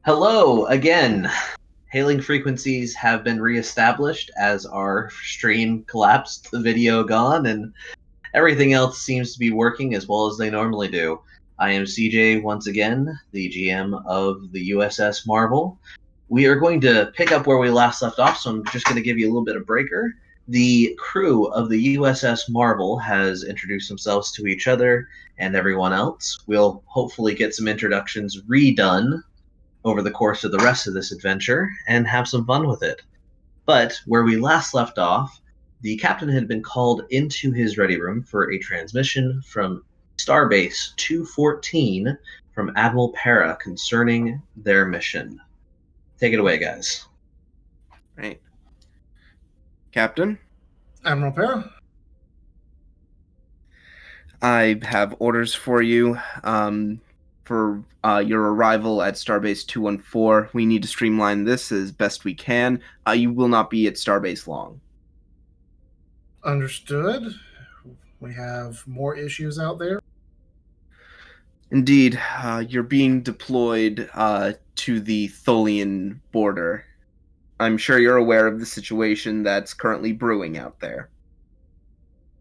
Hello again. Hailing frequencies have been reestablished as our stream collapsed, the video gone, and everything else seems to be working as well as they normally do. I am CJ once again, the GM of the USS Marvel. We are going to pick up where we last left off, so I'm just going to give you a little bit of breaker. The crew of the USS Marvel has introduced themselves to each other and everyone else. We'll hopefully get some introductions redone over the course of the rest of this adventure and have some fun with it. But where we last left off, the captain had been called into his ready room for a transmission from Starbase 214 from Admiral Para concerning their mission. Take it away, guys. Right. Captain? Admiral Para? I have orders for you for your arrival at Starbase 214. We need to streamline this as best we can. You will not be at Starbase long. Understood. We have more issues out there. Indeed, you're being deployed to the Tholian border. I'm sure you're aware of the situation that's currently brewing out there.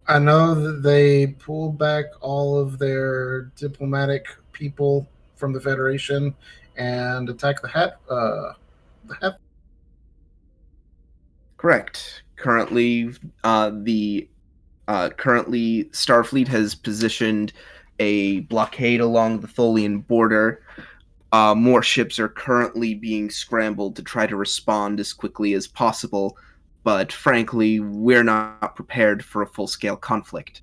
I know that they pulled back all of their diplomatic people from the Federation and attacked the Hat. Correct. Currently, Starfleet has positioned a blockade along the Tholian border. More ships are currently being scrambled to try to respond as quickly as possible, but frankly, we're not prepared for a full-scale conflict.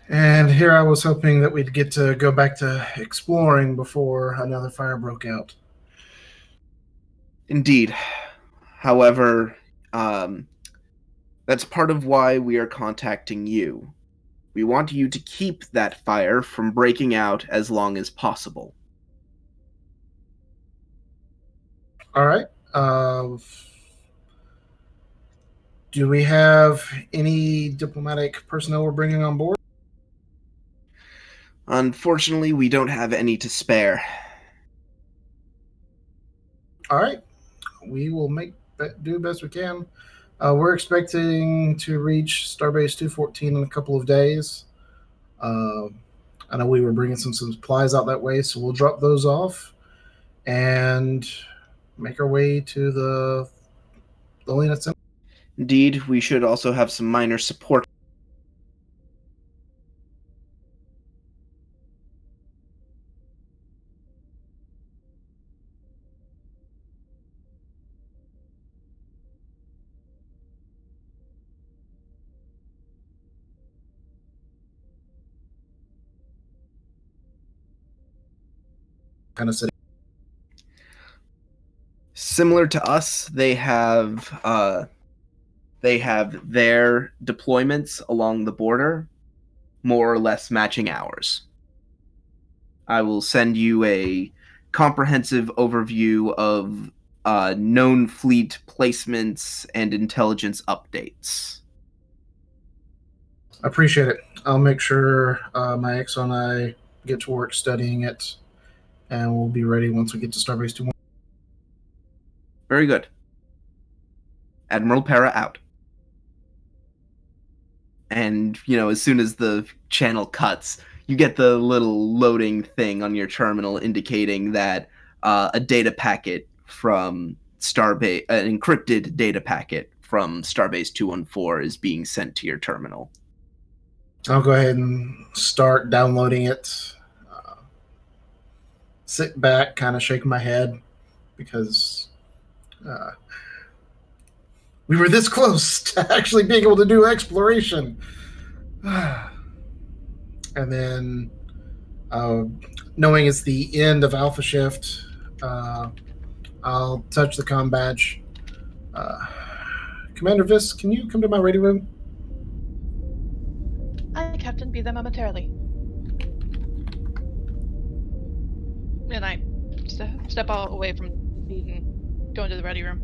And here I was hoping that we'd get to go back to exploring before another fire broke out. Indeed. However, that's part of why we are contacting you. We want you to keep that fire from breaking out as long as possible. All right. Do we have any diplomatic personnel we're bringing on board? Unfortunately, we don't have any to spare. All right. We will do the best we can. We're expecting to reach Starbase 214 in a couple of days. I know we were bringing some supplies out that way, so we'll drop those off and make our way to the Tholian Assembly. Indeed, we should also have some minor support. Kind of city. Similar to us, they have their deployments along the border, more or less matching ours. I will send you a comprehensive overview of known fleet placements and intelligence updates. I appreciate it. I'll make sure my Exo and I get to work studying it, and we'll be ready once we get to Starbase 214. Very good. Admiral Para out. And, as soon as the channel cuts, you get the little loading thing on your terminal indicating that a data packet from Starbase, an encrypted data packet from Starbase 214 is being sent to your terminal. I'll go ahead and start downloading it. Sit back, kind of shake my head, because we were this close to actually being able to do exploration. And then, knowing it's the end of Alpha Shift, I'll touch the comm badge. Commander Viss, can you come to my radio room? Aye, Captain, be there momentarily. And I step all away from the seat and go into the ready room.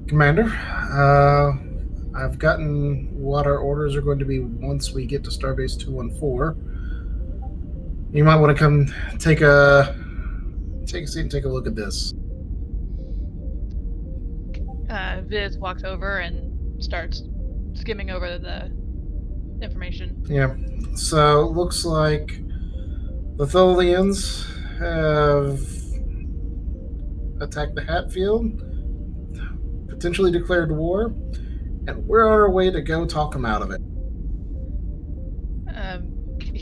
Commander, I've gotten what our orders are going to be once we get to Starbase 214. You might want to come take a seat and take a look at this. Viz walks over and starts skimming over the information. Yeah. So looks like the Tholians have attacked the Hatfield, potentially declared war, and we're on our way to go talk them out of it.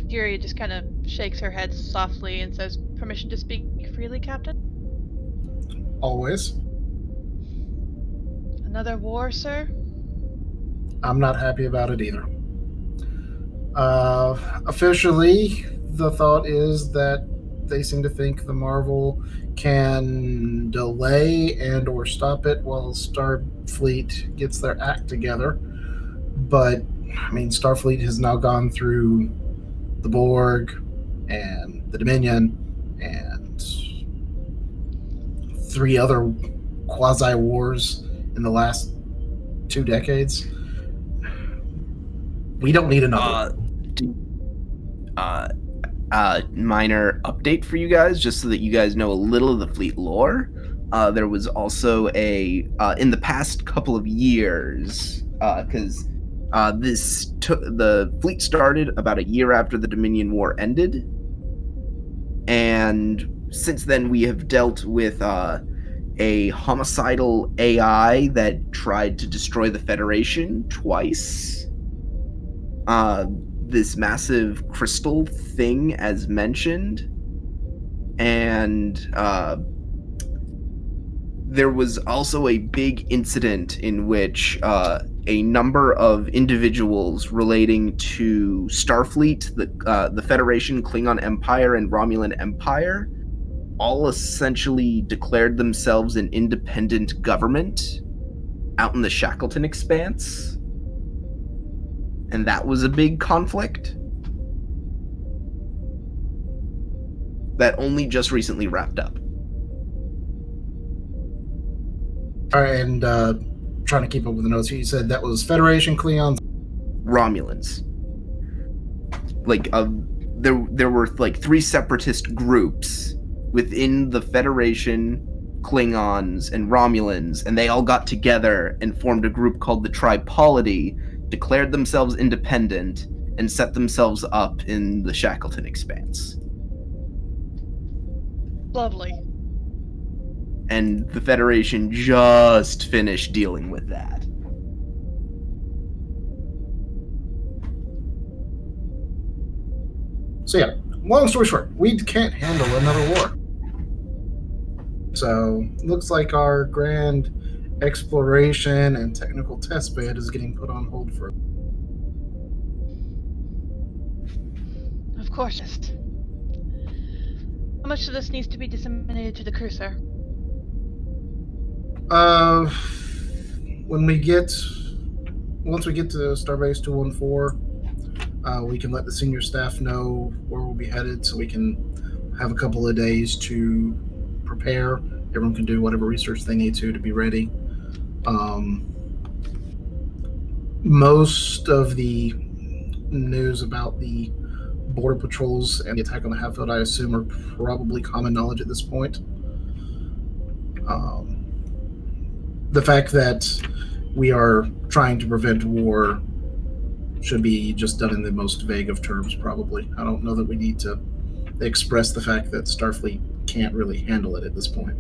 Fury just kind of shakes her head softly and says, "Permission to speak freely, Captain?" Always. Another war, sir? I'm not happy about it either. Officially, the thought is that they seem to think the Marvel can delay and or stop it while Starfleet gets their act together. But, I mean, Starfleet has now gone through the Borg and the Dominion and 3 other quasi-wars in the last 2 decades. We don't need another. Minor update for you guys, just so that you guys know a little of the fleet lore. There was also in the past couple of years, because the fleet started about a year after the Dominion War ended, and since then we have dealt with a homicidal AI that tried to destroy the Federation twice. This massive crystal thing, as mentioned, and there was also a big incident in which a number of individuals relating to Starfleet, the Federation, Klingon Empire, and Romulan Empire all essentially declared themselves an independent government out in the Shackleton Expanse. And that was a big conflict that only just recently wrapped up. All right, and trying to keep up with the notes, you said that was Federation, Klingons, Romulans. Like, there were like 3 separatist groups within the Federation, Klingons, and Romulans, and they all got together and formed a group called the Tripolity, declared themselves independent, and set themselves up in the Shackleton Expanse. Lovely. And the Federation just finished dealing with that. So yeah, long story short, we can't handle another war. So looks like our grand exploration and technical test bed is getting put on hold for. Of course. How much of this needs to be disseminated to the crew, sir? Once we get to Starbase 214, we can let the senior staff know where we'll be headed, so we can have a couple of days to prepare. Everyone can do whatever research they need to be ready. Most of the news about the border patrols and the attack on the Hatfield, I assume, are probably common knowledge at this point. The fact that we are trying to prevent war should be just done in the most vague of terms, probably. I don't know that we need to express the fact that Starfleet can't really handle it at this point.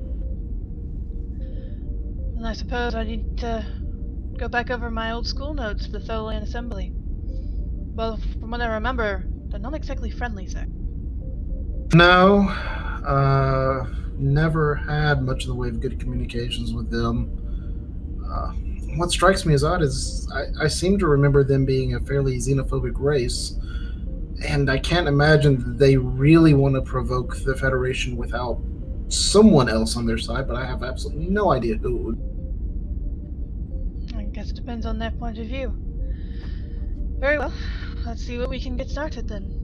And I suppose I need to go back over my old school notes for the Tholian Assembly. Well, from what I remember, they're not exactly friendly, sir. No, never had much in the way of good communications with them. What strikes me as odd is I seem to remember them being a fairly xenophobic race, and I can't imagine that they really want to provoke the Federation without someone else on their side, but I have absolutely no idea who. I guess it depends on their point of view. Very well. Let's see what we can get started then.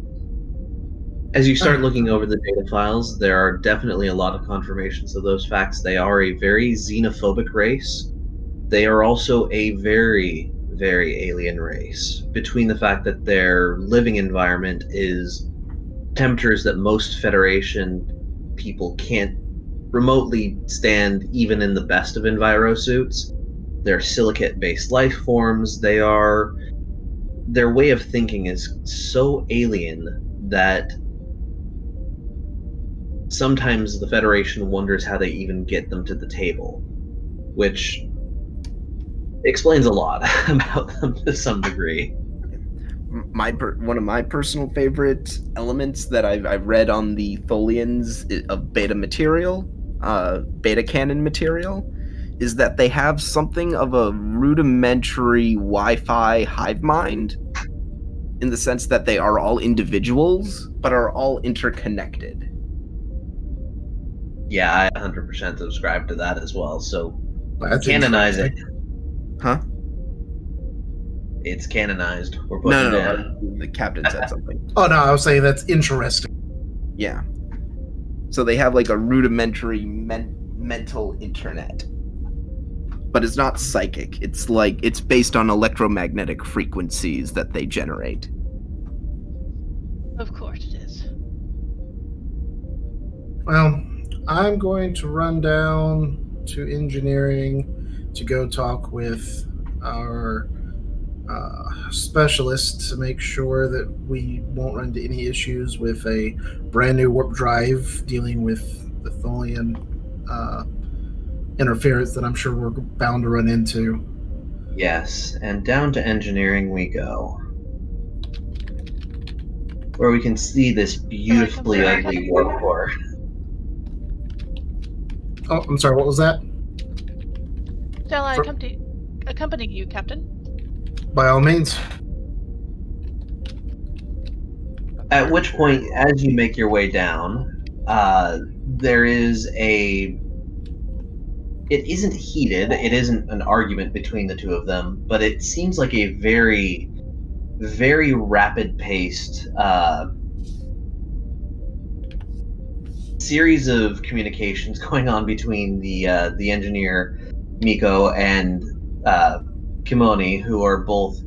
As you start looking over the data files, there are definitely a lot of confirmations of those facts. They are a very xenophobic race. They are also a very, very alien race. Between the fact that their living environment is temperatures that most Federation people can't remotely stand even in the best of envirosuits. They're silicate-based life forms. Their way of thinking is so alien that sometimes the Federation wonders how they even get them to the table, which explains a lot about them to some degree. One of my personal favorite elements that I've read on the Tholians of beta material, beta canon material, is that they have something of a rudimentary Wi-Fi hive mind, in the sense that they are all individuals, but are all interconnected. Yeah, I 100% subscribe to that as well. So That's canonize it. interesting. Huh? It's canonized. We're putting No, it no, in. the captain said something. Oh no, I was saying that's interesting. Yeah. So they have like a rudimentary mental internet. But it's not psychic. It's based on electromagnetic frequencies that they generate. Of course it is. Well, I'm going to run down to engineering to go talk with our specialist to make sure that we won't run into any issues with a brand new warp drive dealing with the Tholian interference that I'm sure we're bound to run into. Yes, and down to engineering we go, where we can see this beautifully ugly warp core. Oh, I'm sorry, what was that? Shall I accompany you, Captain? By all means. At which point, as you make your way down, there is a... It isn't heated, it isn't an argument between the two of them, but it seems like a very, very rapid-paced series of communications going on between the engineer Miko and Kimoni, who are both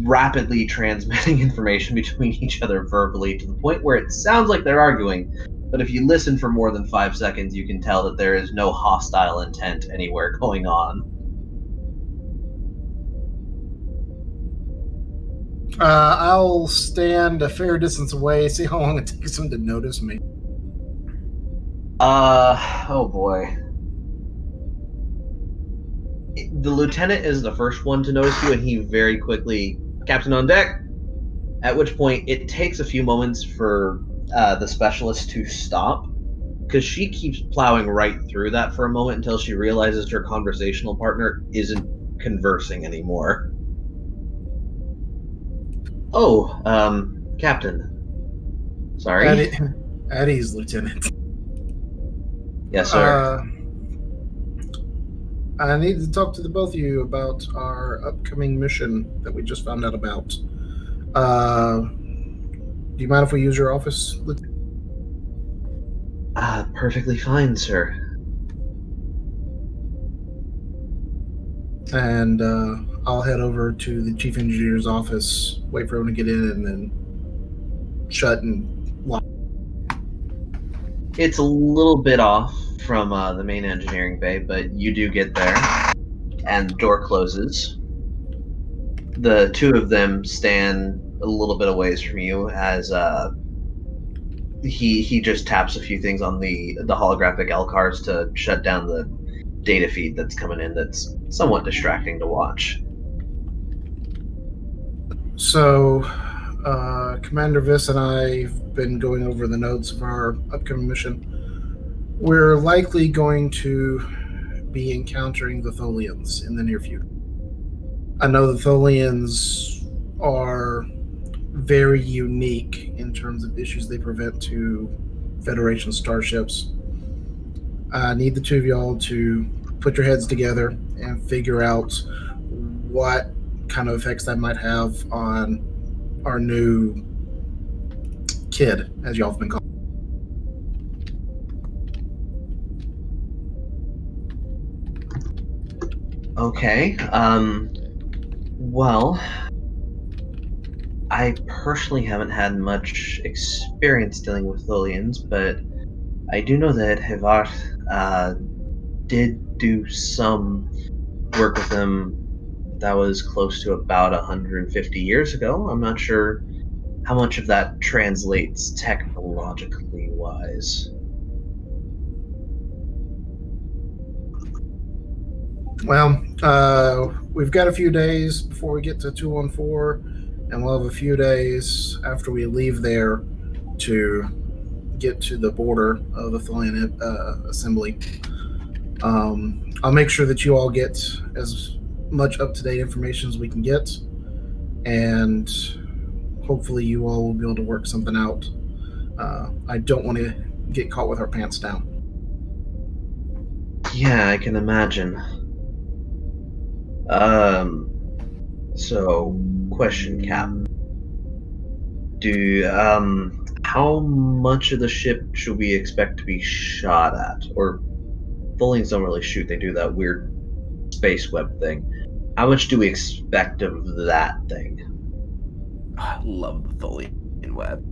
rapidly transmitting information between each other verbally to the point where it sounds like they're arguing, but if you listen for more than 5 seconds, you can tell that there is no hostile intent anywhere going on. I'll stand a fair distance away, see how long it takes them to notice me. Oh boy. The lieutenant is the first one to notice you, and he very quickly, Captain on deck, at which point it takes a few moments for the specialist to stop, because she keeps plowing right through that for a moment until she realizes her conversational partner isn't conversing anymore. Oh, Captain. Sorry. At ease, Lieutenant. Yes, sir. I need to talk to the both of you about our upcoming mission that we just found out about. Do you mind if we use your office, Lieutenant? Perfectly fine, sir. And I'll head over to the chief engineer's office, wait for him to get in, and then shut and lock. It's a little bit off from the main engineering bay, but you do get there, and the door closes. The two of them stand a little bit away from you as he just taps a few things on the holographic LCARs to shut down the data feed that's coming in that's somewhat distracting to watch. So, Commander Viss and I have been going over the notes of our upcoming mission. We're likely going to be encountering the Tholians in the near future. I know the Tholians are very unique in terms of issues they prevent to Federation starships. I need the two of y'all to put your heads together and figure out what kind of effects that might have on our new kid, as y'all have been called. Okay. Well, I personally haven't had much experience dealing with Tholians, but I do know that Hivar did do some work with them that was close to about 150 years ago. I'm not sure how much of that translates technologically wise. Well, we've got a few days before we get to 214, and we'll have a few days after we leave there to get to the border of the Tholian assembly. I'll make sure that you all get as much up-to-date information as we can get, and hopefully you all will be able to work something out. I don't want to get caught with our pants down. Yeah, I can imagine. So, question, Cap. How much of the ship should we expect to be shot at? Or Tholians don't really shoot, they do that weird space web thing. How much do we expect of that thing? I love the Tholian web.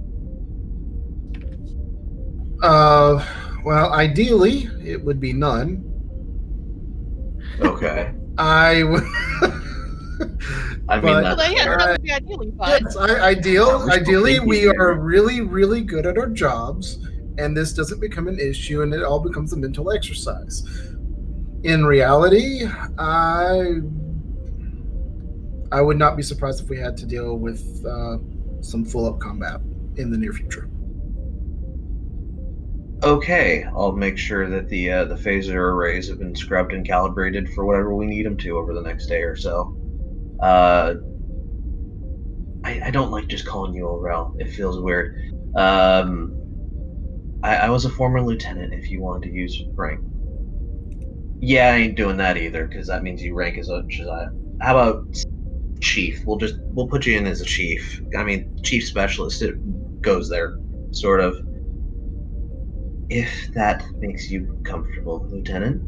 Well, ideally, it would be none. Okay. I would. I mean, But- Well, that's yeah, fair. that would be ideally fine. Yes, we're ideally, still we thinking are here. really, really good at our jobs, and this doesn't become an issue, and it all becomes a mental exercise. In reality, I would not be surprised if we had to deal with some full-up combat in the near future. Okay, I'll make sure that the phaser arrays have been scrubbed and calibrated for whatever we need them to over the next day or so. I don't like just calling you Orel. It feels weird. I was a former lieutenant, if you wanted to use rank. Yeah, I ain't doing that either, because that means you rank as much as I. How about chief? We'll put you in as a chief. I mean, chief specialist. It goes there, sort of. If that makes you comfortable, Lieutenant.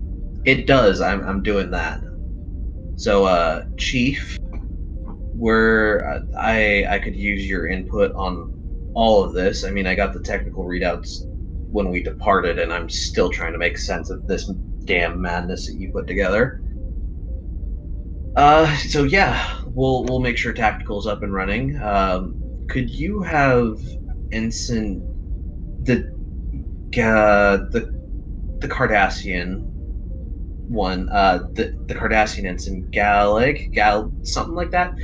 It does. I'm doing that. So, Chief, I could use your input on all of this. I mean, I got the technical readouts when we departed, and I'm still trying to make sense of this damn madness that you put together. So yeah, we'll make sure tactical's up and running. Could you have Ensign the Cardassian one, the Cardassian ensign Gal something like that?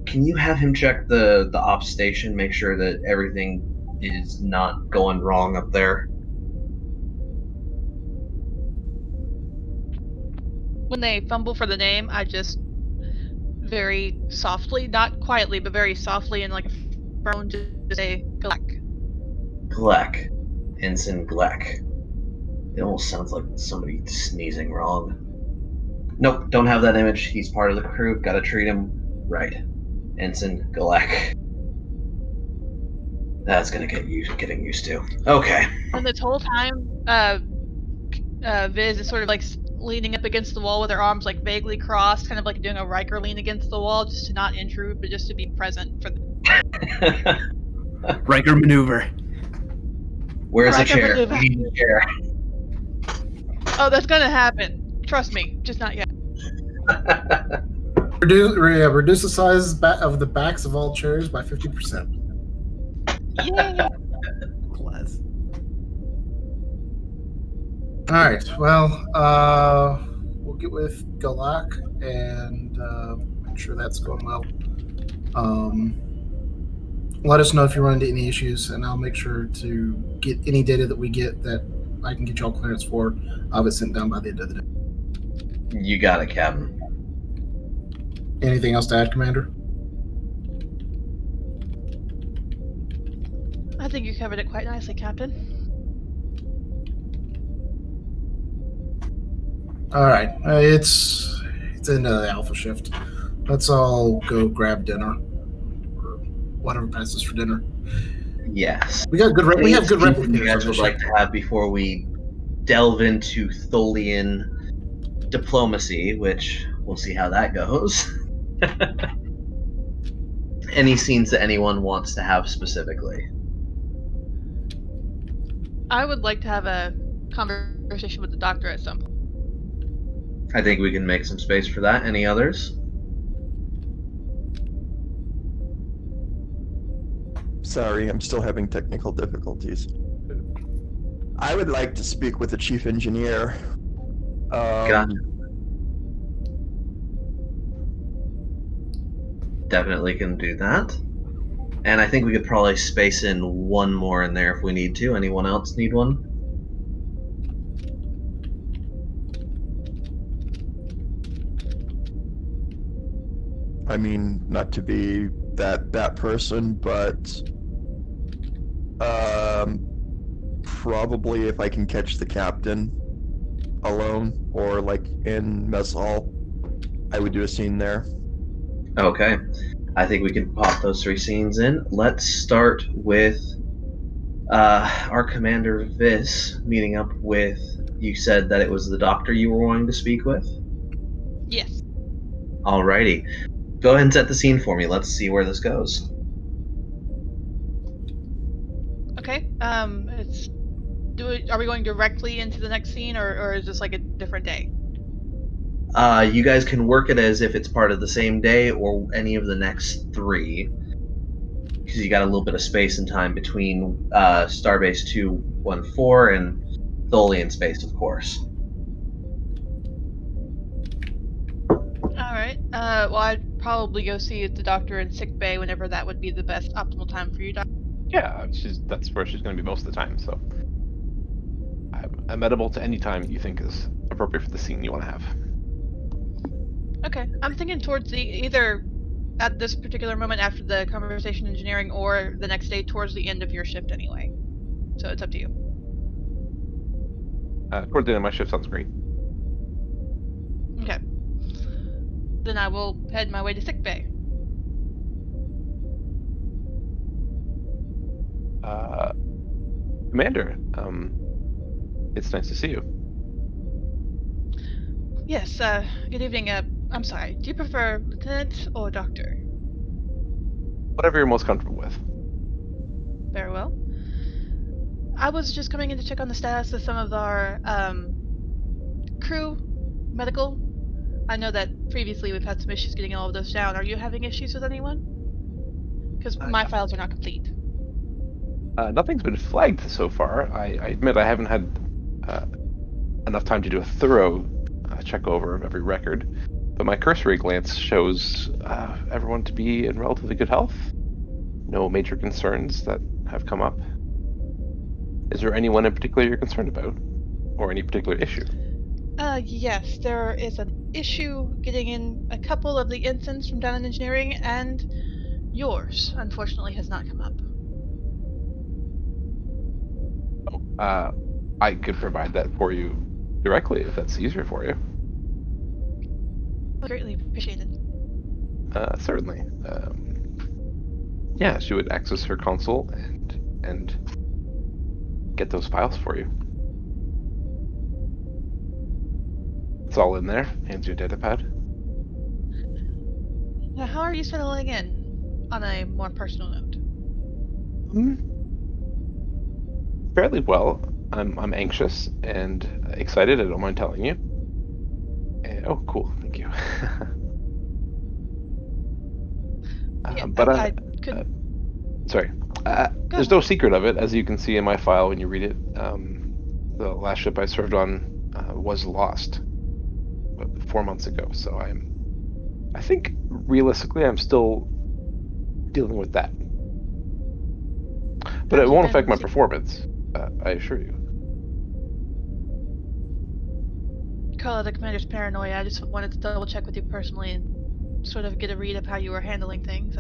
Can you have him check the ops station, make sure that everything is not going wrong up there? When they fumble for the name, I just very softly, not quietly, but very softly and like a phone, just say Galak. Gleck. Ensign Gleck. It almost sounds like somebody sneezing wrong. Nope, don't have that image. He's part of the crew. Gotta treat him right. Ensign Galak. That's gonna getting used to. Okay. And this whole time, Viz is sort of like leaning up against the wall with her arms like vaguely crossed, kind of like doing a Riker lean against the wall, just to not intrude, but just to be present for the Riker maneuver. Where's the Riker chair? maneuver. We need a chair. Oh, that's gonna happen. Trust me, just not yet. Reduce the size of the backs of all chairs by 50%. Yay! Class. All right. Well, we'll get with Galak and make sure that's going well. Let us know if you run into any issues, and I'll make sure to get any data that we get that I can get y'all clearance for. I'll have it sent down by the end of the day. You got it, Captain. Anything else to add, Commander? I think you covered it quite nicely, Captain. All right. It's into the alpha shift. Let's all go grab dinner or whatever passes for dinner. Yes. We got good. We have good Anything you replicators. guys on this would ship. like to have before we delve into Tholian diplomacy, which we'll see how that goes. Any scenes that anyone wants to have specifically? I would like to have a conversation with the doctor at some point. I think we can make some space for that. Any others? Sorry, I'm still having technical difficulties. I would like to speak with the chief engineer. Gotcha. Definitely can do that. And I think we could probably space in one more in there if we need to. Anyone else need one? I mean, not to be that person, but probably if I can catch the captain alone or like in mess hall, I would do a scene there. Okay. I think we can pop those 3 scenes in. Let's start with our commander Vis meeting up with. You said that it was the doctor you were wanting to speak with? Yes. Alrighty. Go ahead and set the scene for me. Let's see where this goes. Okay. Are we going directly into the next scene, or is this like a different day? You guys can work it as if it's part of the same day or any of the next 3, because you got a little bit of space and time between Starbase 214 and Tholian space, of course. All right. Well, I'd probably go see the doctor in sick bay whenever that would be the best optimal time for you, Doc. Yeah, that's where she's going to be most of the time. So I'm amenable to any time you think is appropriate for the scene you want to have. Okay. I'm thinking towards either at this particular moment after the conversation engineering or the next day towards the end of your shift anyway. So it's up to you. Toward the end of my shift sounds great. Okay. Then I will head my way to sick bay. Commander, it's nice to see you. Yes, good evening. I'm sorry, do you prefer lieutenant or doctor? Whatever you're most comfortable with. Very well. I was just coming in to check on the status of some of our crew, medical. I know that previously we've had some issues getting all of those down. Are you having issues with anyone? Because my files are not complete. Nothing's been flagged so far. I admit I haven't had enough time to do a thorough check over of every record, but my cursory glance shows everyone to be in relatively good health. No major concerns that have come up. Is there anyone in particular you're concerned about, or any particular issue? Yes, there is an issue getting in a couple of the ensigns from down in engineering, and yours, unfortunately, has not come up. I could provide that for you directly if that's easier for you. Greatly appreciated. Certainly. Yeah, she would access her console and get those files for you. It's all in there. Hands you a data pad. Now, how are you settling in? On a more personal note. Fairly well. I'm anxious and excited. I don't mind telling you. Oh, cool. Thank you. Yeah, but I could. Sorry. There's no secret of it, as you can see in my file when you read it. The last ship I served on was lost 4 months ago, so I think realistically I'm still dealing with that. But it won't affect my performance, I assure you. Call it the commander's paranoia. I just wanted to double check with you personally and sort of get a read of how you were handling things.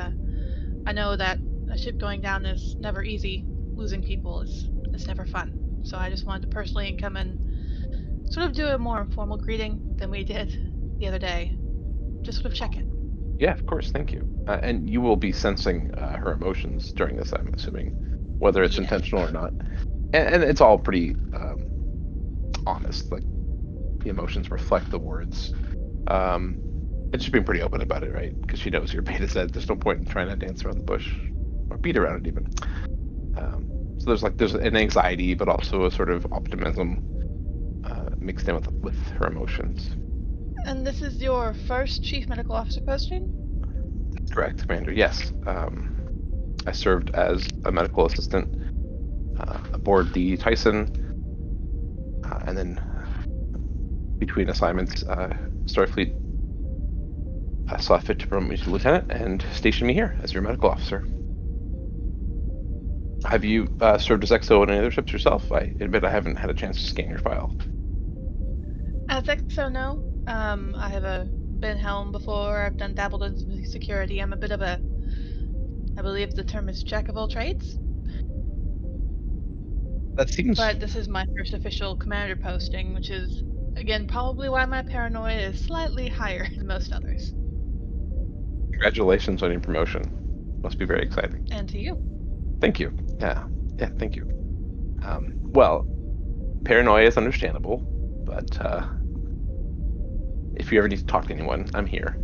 I know that a ship going down is never easy. Losing people is never fun. So I just wanted to personally come and sort of do a more informal greeting than we did the other day. Just sort of check in. Yeah, of course, thank you. And you will be sensing her emotions during this, I'm assuming, whether it's intentional or not. And it's all pretty honest. Like, the emotions reflect the words. And she's being pretty open about it, right? Because she knows you're beta Z. There's no point in trying to dance around the bush or beat around it even. So there's an anxiety, but also a sort of optimism mixed in with her emotions. And this is your first chief medical officer posting? Correct, Commander. Yes. I served as a medical assistant aboard the Tyson, and then between assignments, Starfleet saw fit to promote me to lieutenant and station me here as your medical officer. Have you served as XO on any other ships yourself? I admit I haven't had a chance to scan your file. As XO, no. I have been helm before. I've dabbled in some security. I'm a bit of a, I believe the term is jack of all trades. That seems. But this is my first official commander posting, which is, again, probably why my paranoia is slightly higher than most others. Congratulations on your promotion. Must be very exciting. And to you. Thank you. Yeah, thank you. Well, paranoia is understandable, but if you ever need to talk to anyone, I'm here.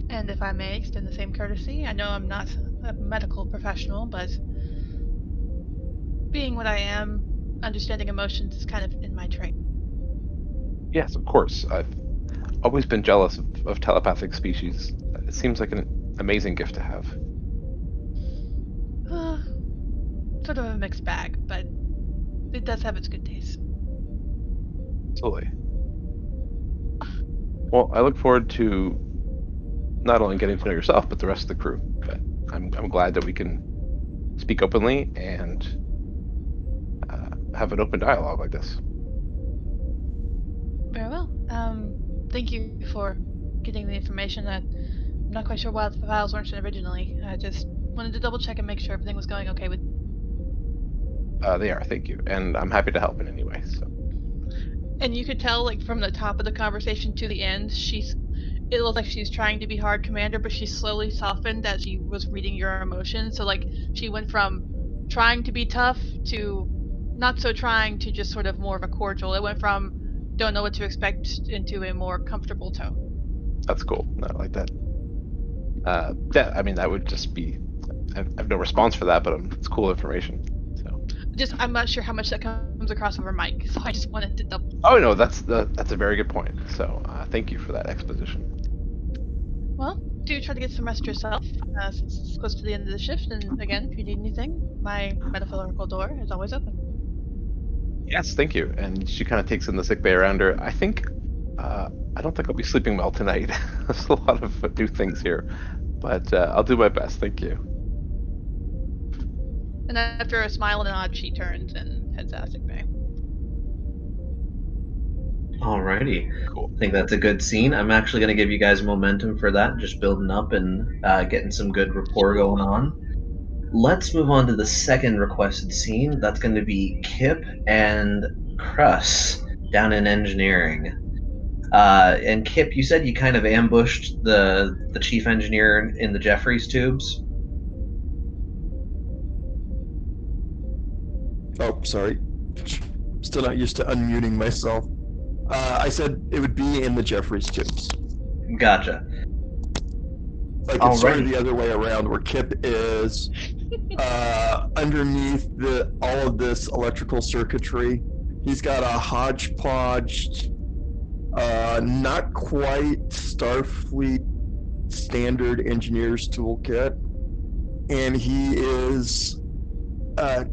And if I may extend the same courtesy, I know I'm not a medical professional, but being what I am, understanding emotions is kind of in my trait. Yes, of course. I've always been jealous of telepathic species. It seems like an amazing gift to have. Sort of a mixed bag, but it does have its good days. Absolutely. Well, I look forward to not only getting to know yourself, but the rest of the crew. But I'm glad that we can speak openly and have an open dialogue like this. Very well. Thank you for getting the information. I'm not quite sure why the files weren't sent originally. I just wanted to double check and make sure everything was going okay with. They are, thank you, and I'm happy to help in any way. So. And you could tell, like, from the top of the conversation to the end, it looked like she's trying to be hard, Commander, but she slowly softened as she was reading your emotions. So, like, she went from trying to be tough to not so trying to just sort of more of a cordial. It went from don't know what to expect into a more comfortable tone. That's cool. I like that. Yeah, I mean, that would just be. I have no response for that, but it's cool information. So. I'm not sure how much that comes across over mic, so I just wanted to double. Oh no, that's a very good point. So thank you for that exposition. Well, do try to get some rest yourself, since it's close to the end of the shift. And again, if you need anything, my metaphorical door is always open. Yes, thank you. And she kind of takes in the sick bay around her. I think I don't think I'll be sleeping well tonight. There's a lot of new things here, but I'll do my best. Thank you. And after a smile and a nod, she turns and heads out of sick bay. Alrighty. Cool. I think that's a good scene. I'm actually going to give you guys momentum for that, just building up and getting some good rapport going on. Let's move on to the second requested scene. That's going to be Kip and Kruss down in engineering. And Kip, you said you kind of ambushed the chief engineer in the Jeffries tubes. Oh, sorry. Still not used to unmuting myself. I said it would be in the Jeffries tubes. Gotcha. Like it's sort of the other way around, where Kip is underneath all of this electrical circuitry. He's got a hodgepodge, not quite Starfleet standard engineer's toolkit, and he is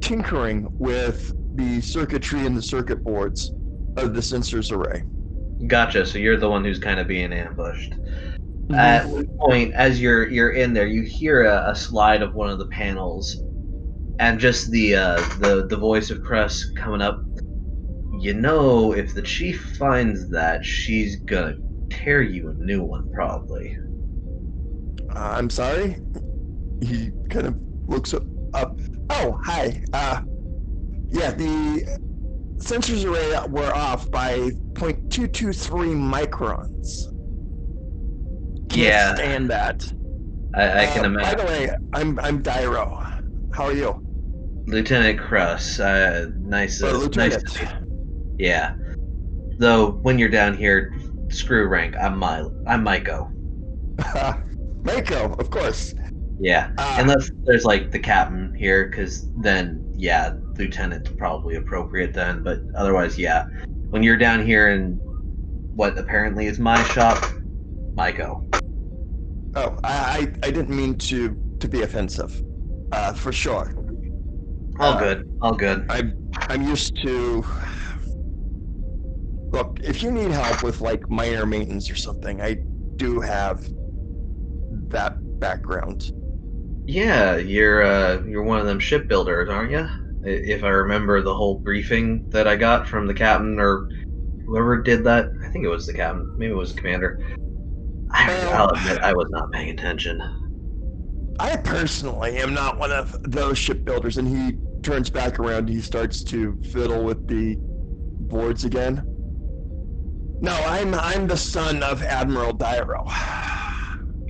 tinkering with the circuitry and the circuit boards of the sensors array. Gotcha. So you're the one who's kind of being ambushed. Mm-hmm. At one point, as you're in there, you hear a slide of one of the panels, and just the voice of Kruss coming up. You know, if the chief finds that, she's gonna tear you a new one, probably. I'm sorry. He kind of looks up. Oh, hi. Yeah, the sensors array were off by 0.223 microns. Yeah, Stand that. I can imagine. By the way, I'm Dyro. How are you? Lieutenant Kruss. Nice Lieutenant. to meet you. Yeah. Though when you're down here, screw rank. I'm Maiko. Mako, of course. Yeah, unless there's like the captain here, because then yeah, lieutenant's probably appropriate then. But otherwise, yeah, when you're down here in what apparently is my shop, Maiko. Oh, I didn't mean to be offensive. For sure. All good. I'm used to. Look, if you need help with like minor maintenance or something, I do have that background. Yeah, you're one of them shipbuilders, aren't you? If I remember the whole briefing that I got from the captain or whoever did that, I think it was the captain. Maybe it was the commander. I'll admit I was not paying attention. I personally am not one of those shipbuilders, and he turns back around and he starts to fiddle with the boards again. No, I'm the son of Admiral Dairo.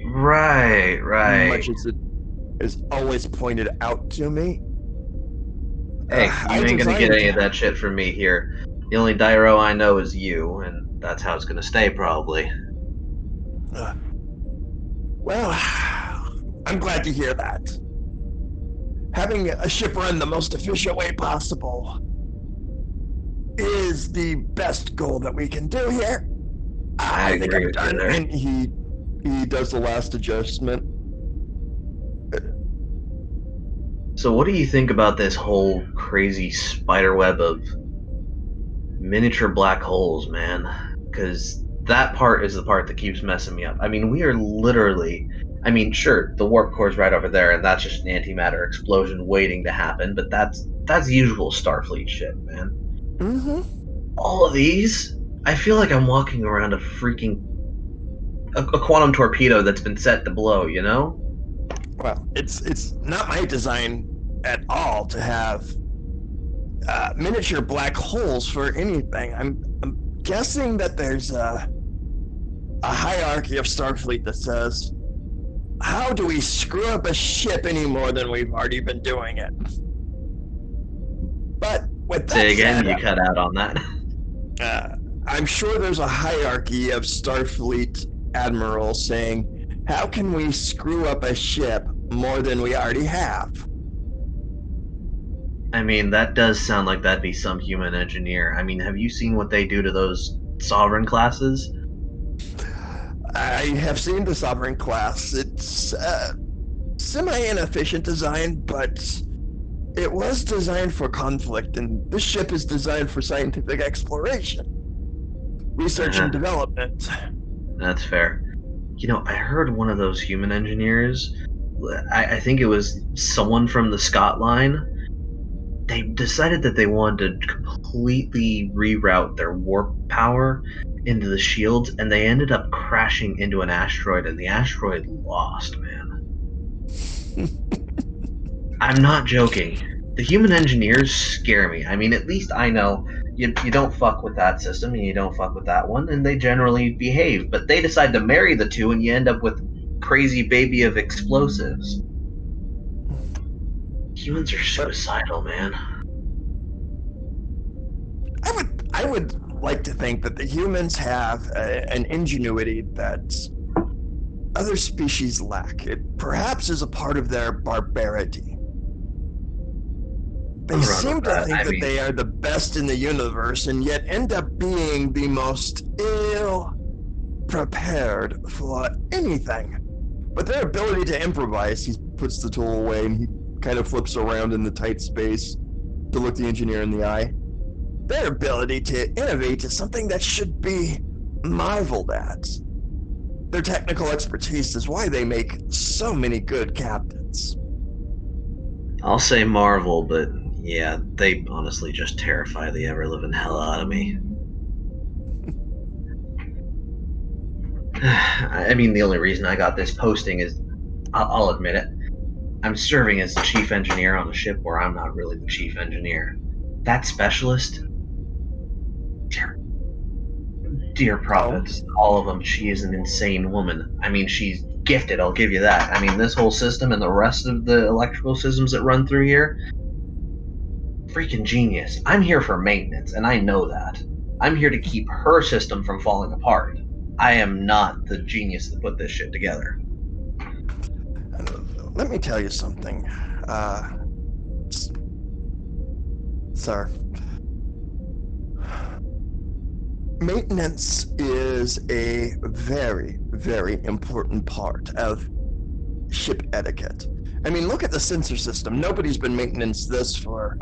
Right. Much as it is always pointed out to me. Hey, you ain't gonna get any of that shit from me here. The only Dairo I know is you, and that's how it's gonna stay, probably. Well, I'm glad to hear that. Having a ship run the most efficient way possible is the best goal that we can do here. I think I'm done. And he does the last adjustment. So what do you think about this whole crazy spiderweb of miniature black holes, man? Because that part is the part that keeps messing me up. I mean, we are literally... I mean, sure, the warp core's right over there, and that's just an antimatter explosion waiting to happen, but that's usual Starfleet shit, man. Mm-hmm. All of these, I feel like I'm walking around a freaking... a quantum torpedo that's been set to blow, you know? Well, it's not my design at all to have miniature black holes for anything. I'm guessing that there's a hierarchy of Starfleet that says, how do we screw up a ship any more than we've already been doing it? But with that Say again, said, you cut out on that. I'm sure there's a hierarchy of Starfleet admirals saying, how can we screw up a ship more than we already have? I mean, that does sound like that'd be some human engineer. I mean, have you seen what they do to those Sovereign classes? I have seen the Sovereign class. It's semi-inefficient design, but it was designed for conflict, and this ship is designed for scientific exploration, research and development. That's fair. You know, I heard one of those human engineers, I think it was someone from the Scott line, they decided that they wanted to completely reroute their warp power into the shields, and they ended up crashing into an asteroid, and the asteroid lost, man. I'm not joking. The human engineers scare me. I mean, at least I know you don't fuck with that system, and you don't fuck with that one, and they generally behave. But they decide to marry the two, and you end up with crazy baby of explosives. Humans are suicidal, man. I would like to think that the humans have an ingenuity that other species lack. It perhaps is a part of their barbarity. They seem to think that they are the best in the universe and yet end up being the most ill-prepared for anything. But their ability to improvise, he puts the tool away and he kind of flips around in the tight space to look the engineer in the eye. Their ability to innovate is something that should be marveled at. Their technical expertise is why they make so many good captains. I'll say marvel, but yeah, they honestly just terrify the ever-living hell out of me. I mean, the only reason I got this posting is, I'll admit it, I'm serving as the chief engineer on a ship where I'm not really the chief engineer. That specialist, dear prophets, all of them, she is an insane woman. I mean, she's gifted, I'll give you that. I mean, this whole system and the rest of the electrical systems that run through here, freaking genius. I'm here for maintenance, and I know that. I'm here to keep her system from falling apart. I am not the genius that put this shit together. Let me tell you something, sir. Maintenance is a very, very important part of ship etiquette. I mean, look at the sensor system. Nobody's been maintenance this for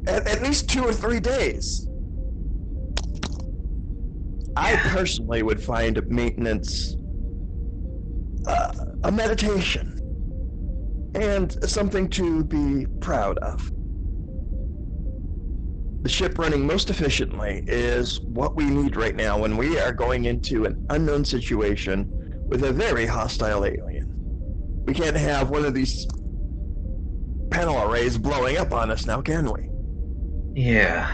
at least 2 or 3 days. I personally would find maintenance a meditation and something to be proud of. The ship running most efficiently is what we need right now when we are going into an unknown situation with a very hostile alien. We can't have one of these panel arrays blowing up on us now, can we? Yeah.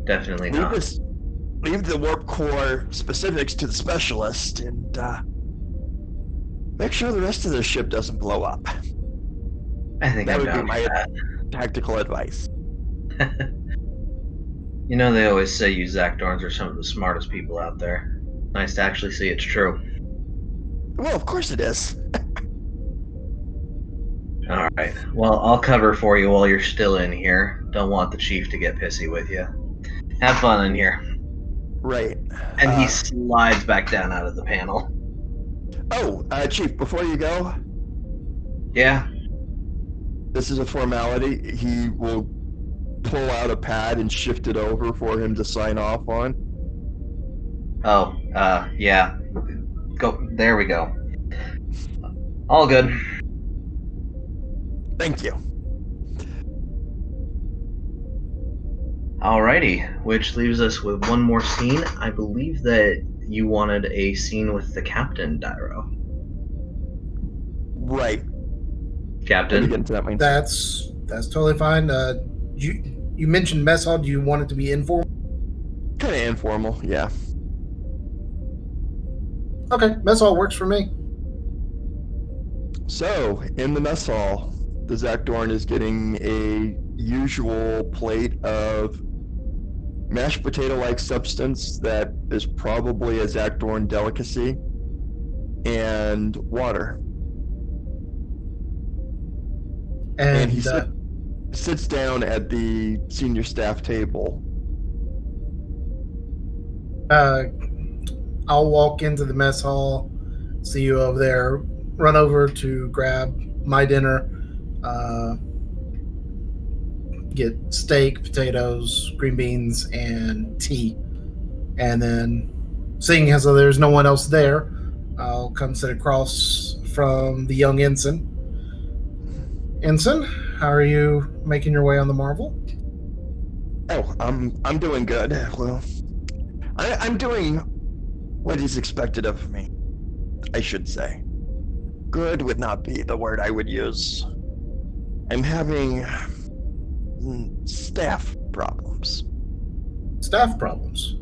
Definitely not. Leave the warp core specifics to the specialist and make sure the rest of the ship doesn't blow up. I think That I'm would be down my for that. tactical advice. You know, they always say you Zakdorns are some of the smartest people out there. Nice to actually see it's true. Well, of course it is. Alright, well, I'll cover for you while you're still in here. Don't want the chief to get pissy with you. Have fun in here. Right. And he slides back down out of the panel. Oh, Chief, before you go, Yeah? this is a formality. He will pull out a pad and shift it over for him to sign off on. Oh, yeah. Go. There we go. All good. Thank you. Alrighty, which leaves us with one more scene. I believe that you wanted a scene with the captain, Dyro. Right. Let me Captain? get into that mindset. That's totally fine. You mentioned mess hall. Do you want it to be informal? Kind of informal, yeah. Okay, mess hall works for me. So, in the mess hall, the Zakdorn is getting a usual plate of mashed potato-like substance that is probably a Zakdorn delicacy, and water. And he sits down at the senior staff table. I'll walk into the mess hall, see you over there, run over to grab my dinner, get steak, potatoes, green beans, and tea. And then, seeing as though there's no one else there, I'll come sit across from the young ensign. Ensign, how are you making your way on the Marvel? Oh, I'm doing good. Well, I'm doing what is expected of me, I should say. Good would not be the word I would use. I'm having staff problems. Staff problems.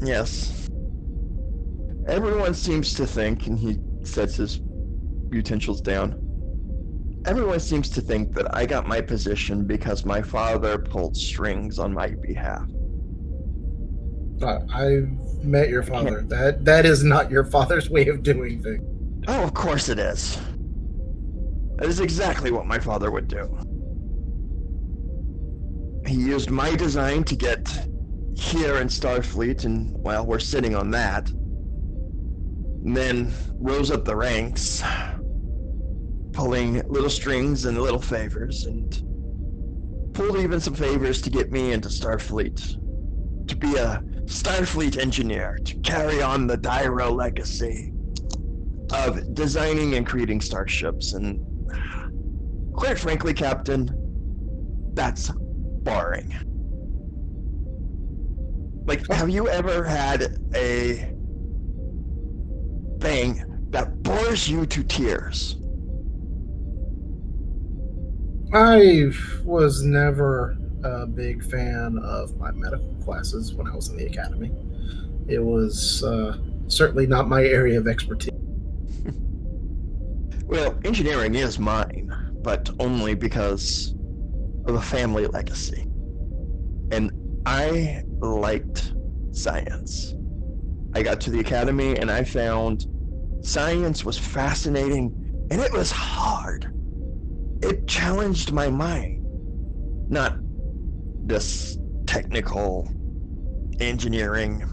Yes. Everyone seems to think, and he sets his utensils down. Everyone seems to think that I got my position because my father pulled strings on my behalf. I've met your father. That is not your father's way of doing things. Oh, of course it is. That is exactly what my father would do. He used my design to get here in Starfleet, and, well, we're sitting on that. And then rose up the ranks, pulling little strings and little favors, and pulled even some favors to get me into Starfleet. To be a Starfleet engineer, to carry on the Dyro legacy of designing and creating starships. And quite frankly, Captain, that's boring. Like, have you ever had a thing that bores you to tears? I was never a big fan of my medical classes when I was in the academy. It was certainly not my area of expertise. Well, engineering is mine, but only because of a family legacy. And I liked science. I got to the academy and I found science was fascinating and it was hard. It challenged my mind. Not this technical engineering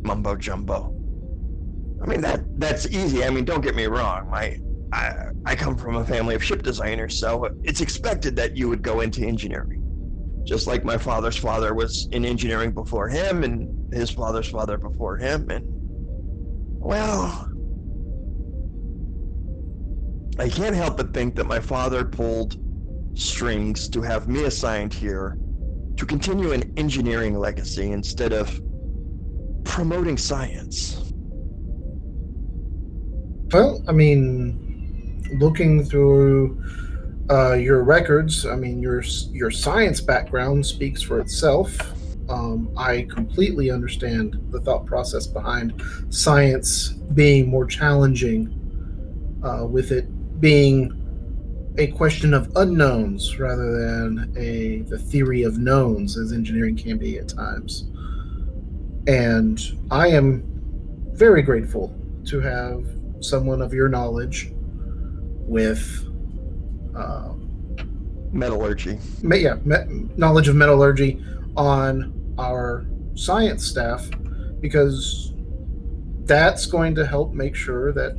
mumbo jumbo. I mean, that's easy. I mean, don't get me wrong. I come from a family of ship designers, so it's expected that you would go into engineering. Just like my father's father was in engineering before him, and his father's father before him, and well, I can't help but think that my father pulled strings to have me assigned here to continue an engineering legacy instead of promoting science. Well, I mean, looking through your records, I mean, your science background speaks for itself. I completely understand the thought process behind science being more challenging, with it being a question of unknowns rather than the theory of knowns, as engineering can be at times. And I am very grateful to have someone of your knowledge with Metallurgy. Knowledge of metallurgy on our science staff, because that's going to help make sure that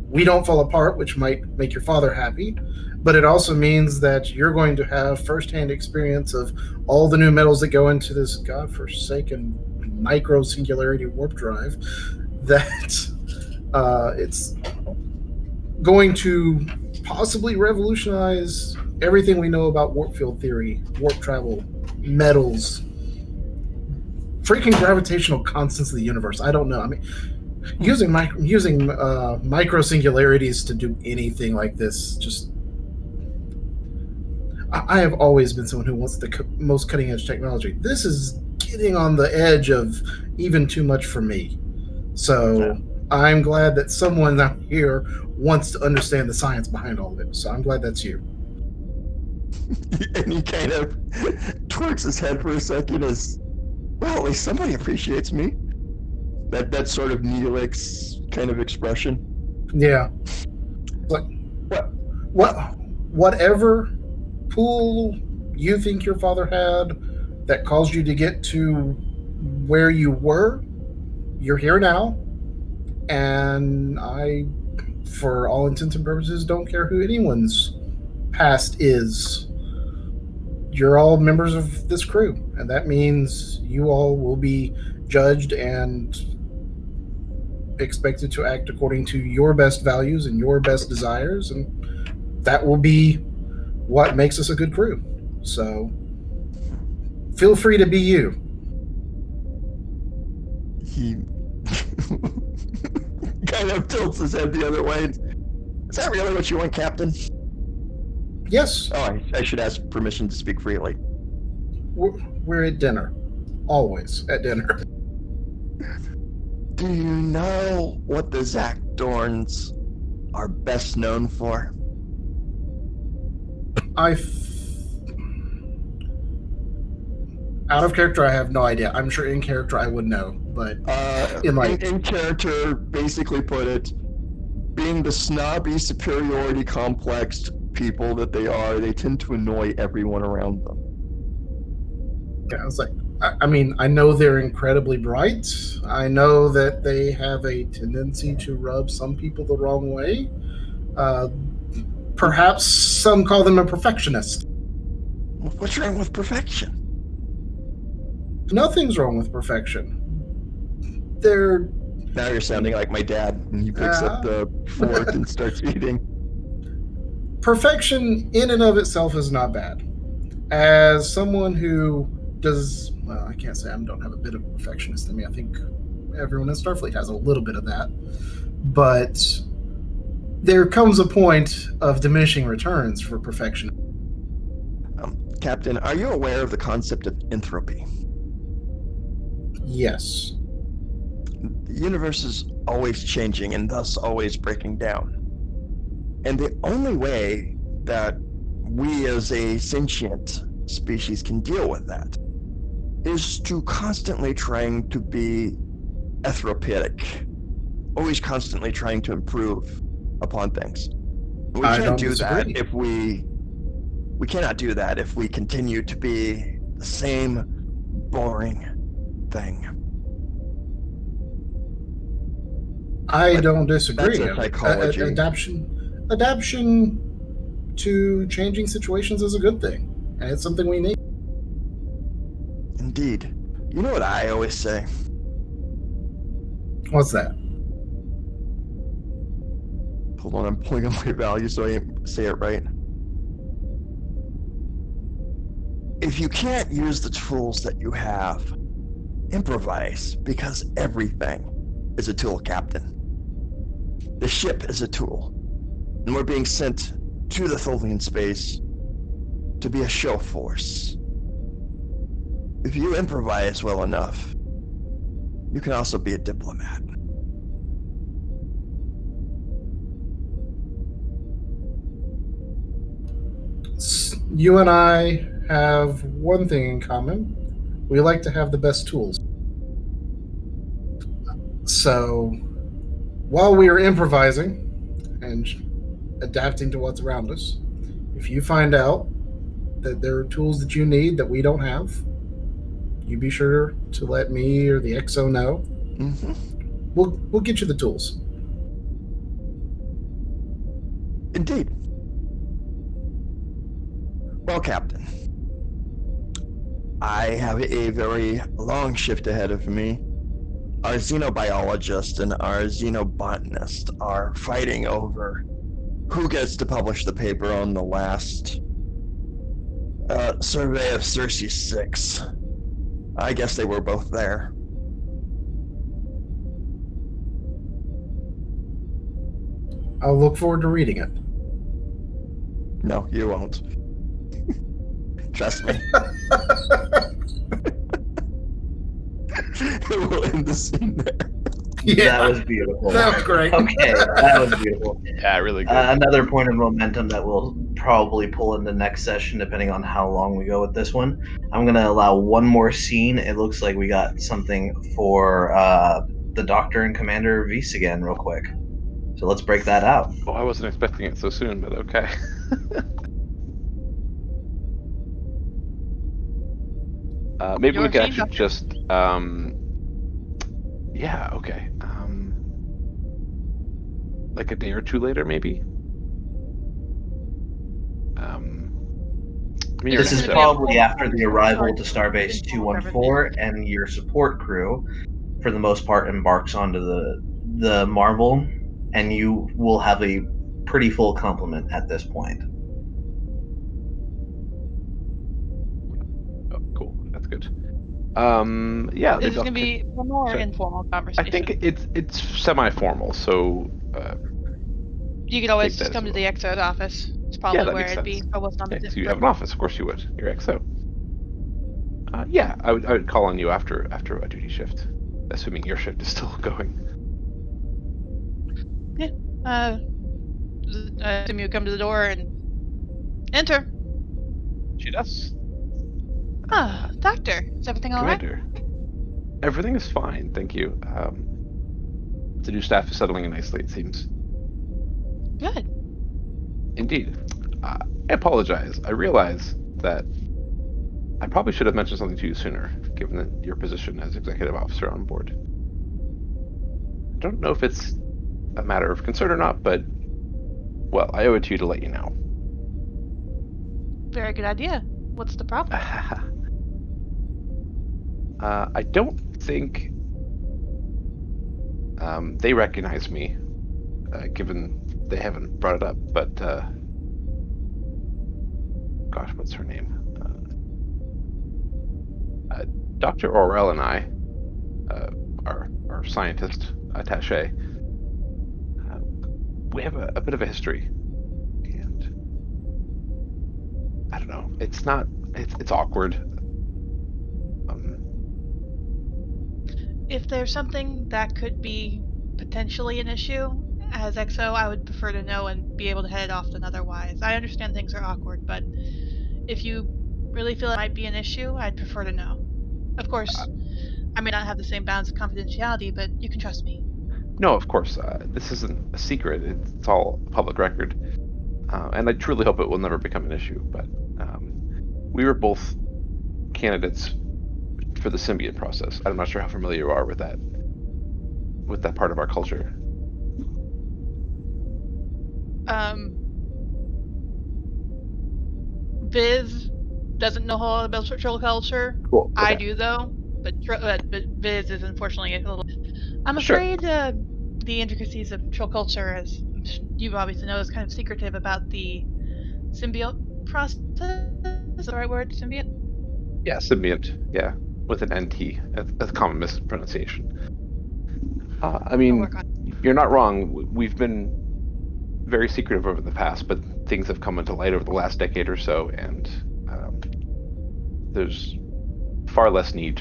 we don't fall apart, which might make your father happy, but it also means that you're going to have firsthand experience of all the new metals that go into this godforsaken micro singularity warp drive, that it's going to possibly revolutionize everything we know about warp field theory, warp travel, metals, freaking gravitational constants of the universe. I don't know. I mean, using micro singularities to do anything like this, just I have always been someone who wants the most cutting edge technology. This is getting on the edge of even too much for me. So I'm glad that someone out here wants to understand the science behind all of it. So I'm glad that's you. And he kind of twerks his head for a second as, well, at least somebody appreciates me. That sort of Neelix kind of expression. Yeah. Like, whatever pool you think your father had that caused you to get to where you were, you're here now. And I, for all intents and purposes, don't care who anyone's past is. You're all members of this crew, and that means you all will be judged and expected to act according to your best values and your best desires, and that will be what makes us a good crew. So feel free to be you. He kind of tilts his head the other way. Is that really what you want, Captain? Yes. Oh, I should ask permission to speak freely. We're at dinner. Always at dinner. Do you know what the Zakdorns are best known for? Out of character, I have no idea. I'm sure in character I would know, but in character, basically put it, being the snobby, superiority complexed people that they are, they tend to annoy everyone around them. Yeah, I was like, I mean, I know they're incredibly bright. I know that they have a tendency to rub some people the wrong way. Perhaps some call them a perfectionist. What's wrong with perfection? Nothing's wrong with perfection. Now you're sounding like my dad, and he picks up the fork and starts eating. Perfection in and of itself is not bad. As someone who does, well, I can't say I don't have a bit of a perfectionist in me. I think everyone in Starfleet has a little bit of that. But there comes a point of diminishing returns for perfection. Captain, are you aware of the concept of entropy? Yes. The universe is always changing and thus always breaking down. And the only way that we as a sentient species can deal with that is to constantly trying to be ethropitic, always constantly trying to improve upon things. We I can't don't do that disagree. if we cannot do that if we continue to be the same boring thing. I But don't disagree. that's a psychology. Adaption to changing situations is a good thing, and it's something we need. Indeed. You know what I always say? What's that? Hold on, I'm pulling up my value so I say it right. If you can't use the tools that you have, improvise, because everything is a tool, Captain. The ship is a tool, and we're being sent to the Tholian space to be a show force. If you improvise well enough, you can also be a diplomat. You and I have one thing in common. We like to have the best tools. So, while we are improvising and adapting to what's around us, if you find out that there are tools that you need that we don't have, you be sure to let me or the XO know. Mm-hmm. We'll get you the tools. Indeed. Well, Captain, I have a very long shift ahead of me. Our xenobiologist and our xenobotanist are fighting over who gets to publish the paper on the last survey of Circe 6. I guess they were both there. I'll look forward to reading it. No, you won't. Trust me. We'll end the scene there. Yeah, That was beautiful. that was great. Okay, that was beautiful. Yeah, really good. Another point of momentum that we'll probably pull into next session, depending on how long we go with this one. I'm going to allow one more scene. It looks like we got something for the Doctor and Commander Vise again, real quick. So let's break that out. Oh, I wasn't expecting it so soon, but okay. Maybe we Your could scene, actually Doctor. just, yeah, okay. Like a day or two later, maybe. I mean, This is you're- probably after the arrival to Starbase 214, and your support crew, for the most part, embarks onto the Marvel, and you will have a pretty full complement at this point. Oh, cool. That's good. Yeah. This maybe is I'll going to be a more sorry. informal I conversation. think it's semi-formal, so You could always take that just come as to well. the XO's office. It's probably that where makes it'd be. sense. If I wasn't on Yeah, the so you have an office, of course you would. You're XO. Yeah, I would call on you after a duty shift, assuming your shift is still going. I assume you come to the door and enter. She does. Ah, Doctor, is everything all right? Commander, everything is fine, thank you. The new staff is settling in nicely, it seems. Good. Indeed. I apologize. I realize that I probably should have mentioned something to you sooner, given that your position as executive officer on board. I don't know if it's a matter of concern or not, but, well, I owe it to you to let you know. Very good idea. What's the problem? I don't think they recognize me, given they haven't brought it up, but gosh, what's her name? Dr. Aurel and I, our scientist attaché, we have a bit of a history, and I don't know. It's awkward. If there's something that could be potentially an issue, as XO, I would prefer to know and be able to head it off than otherwise. I understand things are awkward, but if you really feel it might be an issue, I'd prefer to know. Of course, I may not have the same bounds of confidentiality, but you can trust me. No, of course. This isn't a secret. It's all public record. And I truly hope it will never become an issue. But we were both candidates for the symbiont process. I'm not sure how familiar you are with that part of our culture. Viz doesn't know a whole lot about troll culture. Cool. I Okay. do though, but Viz is unfortunately a little. I'm Sure. afraid the intricacies of troll culture, as you obviously know, is kind of secretive about the symbiote process. Is that the right word? Symbiote? Yeah, symbiont. Yeah, with an NT. That's a common mispronunciation. I I'll mean, work on it. you're not wrong. We've been very secretive over the past, but things have come into light over the last decade or so, and there's far less need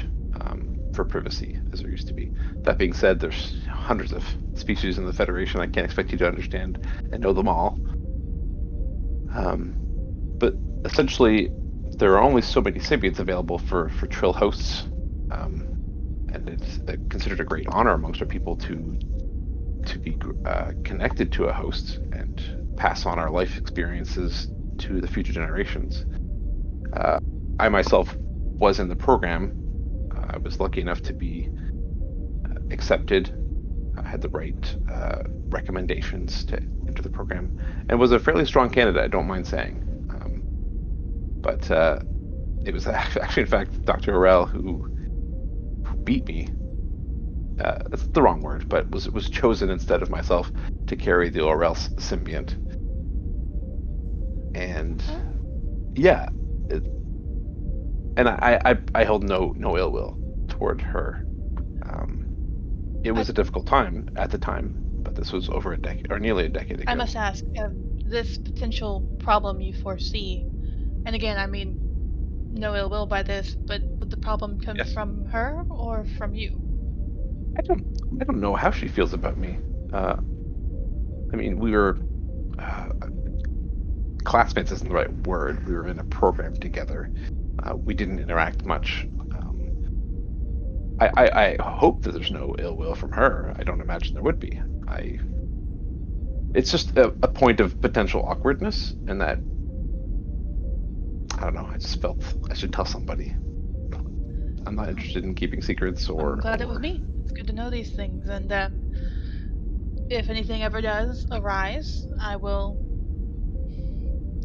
for privacy as there used to be. That being said, there's hundreds of species in the Federation. I can't expect you to understand and know them all. But essentially, there are only so many symbionts available for Trill hosts, and it's considered a great honor amongst our people to be connected to a host and pass on our life experiences to the future generations. I myself was in the program. I was lucky enough to be accepted. I had the right recommendations to enter the program, and was a fairly strong candidate. I don't mind saying, but it was actually, in fact, Dr. Orell who beat me. That's the wrong word, but was chosen instead of myself to carry the Orell symbiont. And yeah, and I hold no ill will toward her. It was a difficult time at the time, but this was over a decade, or nearly a decade ago. I must ask, this potential problem you foresee, and again, I mean, no ill will by this, but would the problem come Yes. from her or from you? I don't know how she feels about me. I mean, we were classmates isn't the right word. We were in a program together. We didn't interact much. I hope that there's no ill will from her. I don't imagine there would be. It's just a point of potential awkwardness, and that I don't know. I just felt I should tell somebody. I'm not interested in keeping secrets or. I'm glad it was me. It's good to know these things, and if anything ever does arise, I will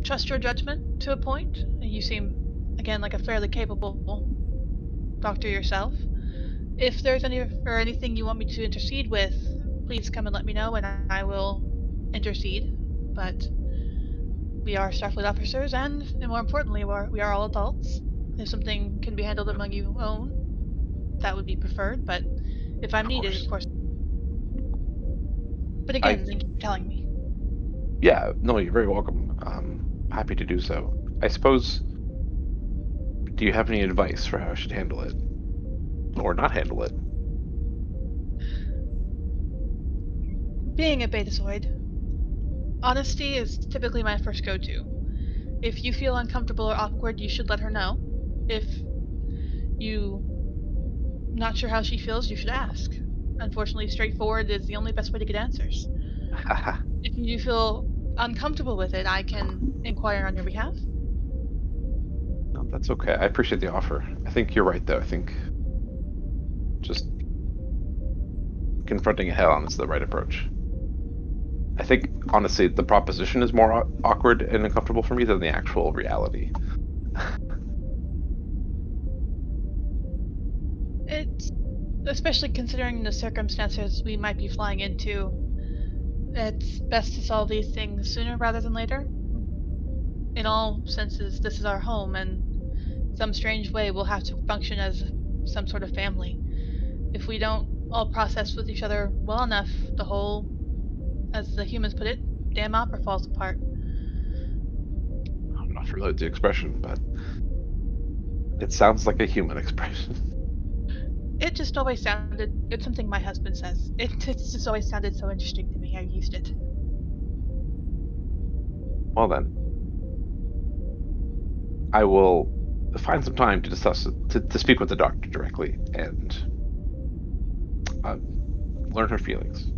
trust your judgment to a point. You seem, again, like a fairly capable doctor yourself. If there's anything you want me to intercede with, please come and let me know, and I will intercede. But we are Starfleet officers, and more importantly, we are all adults. If something can be handled among you own, that would be preferred. But if I'm needed, of course. But again, thank you for telling me. Yeah, no, you're very welcome. Happy to do so. I suppose. Do you have any advice for how I should handle it, or not handle it? Being a Betazoid, honesty is typically my first go-to. If you feel uncomfortable or awkward, you should let her know. If you not sure how she feels, you should ask. Unfortunately, straightforward is the only best way to get answers. If you feel uncomfortable with it, I can inquire on your behalf. No, that's okay. I appreciate the offer. I think you're right, though. I think just confronting it head on is the right approach. I think, honestly, the proposition is more awkward and uncomfortable for me than the actual reality. It's, especially considering the circumstances we might be flying into, it's best to solve these things sooner rather than later. In all senses, this is our home, and some strange way we'll have to function as some sort of family. If we don't all process with each other well enough, the whole, as the humans put it, damn opera falls apart. I'm not familiar with the expression, but it sounds like a human expression. It just always sounded, it's something my husband says. It's just always sounded so interesting to me. I used it. Well then, I will find some time to discuss to speak with the doctor directly, and learn her feelings.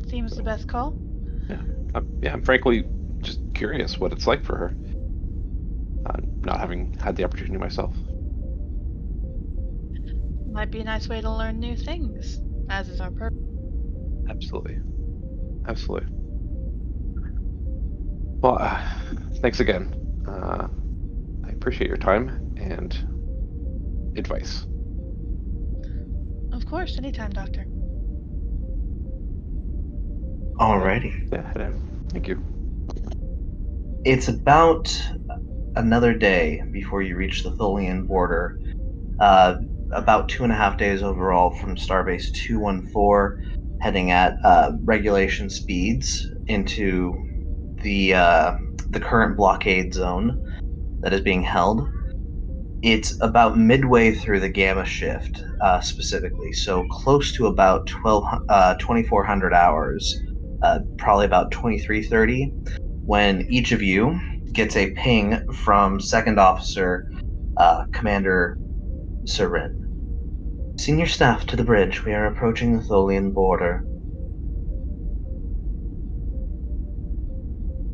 Seems the best call. I'm frankly just curious what it's like for her, not having had the opportunity myself. Might be a nice way to learn new things, as is our purpose. Absolutely. Well, thanks again. I appreciate your time and advice. Of course, anytime, Doctor. Alrighty. Yeah, thank you. It's about another day before you reach the Tholian border. About 2.5 days overall from Starbase 214, heading at regulation speeds into the current blockade zone that is being held. It's about midway through the gamma shift, specifically, so close to about 2,400 hours, probably about 2330, when each of you gets a ping from Second Officer Commander Serin. Senior staff to the bridge. We are approaching the Tholian border.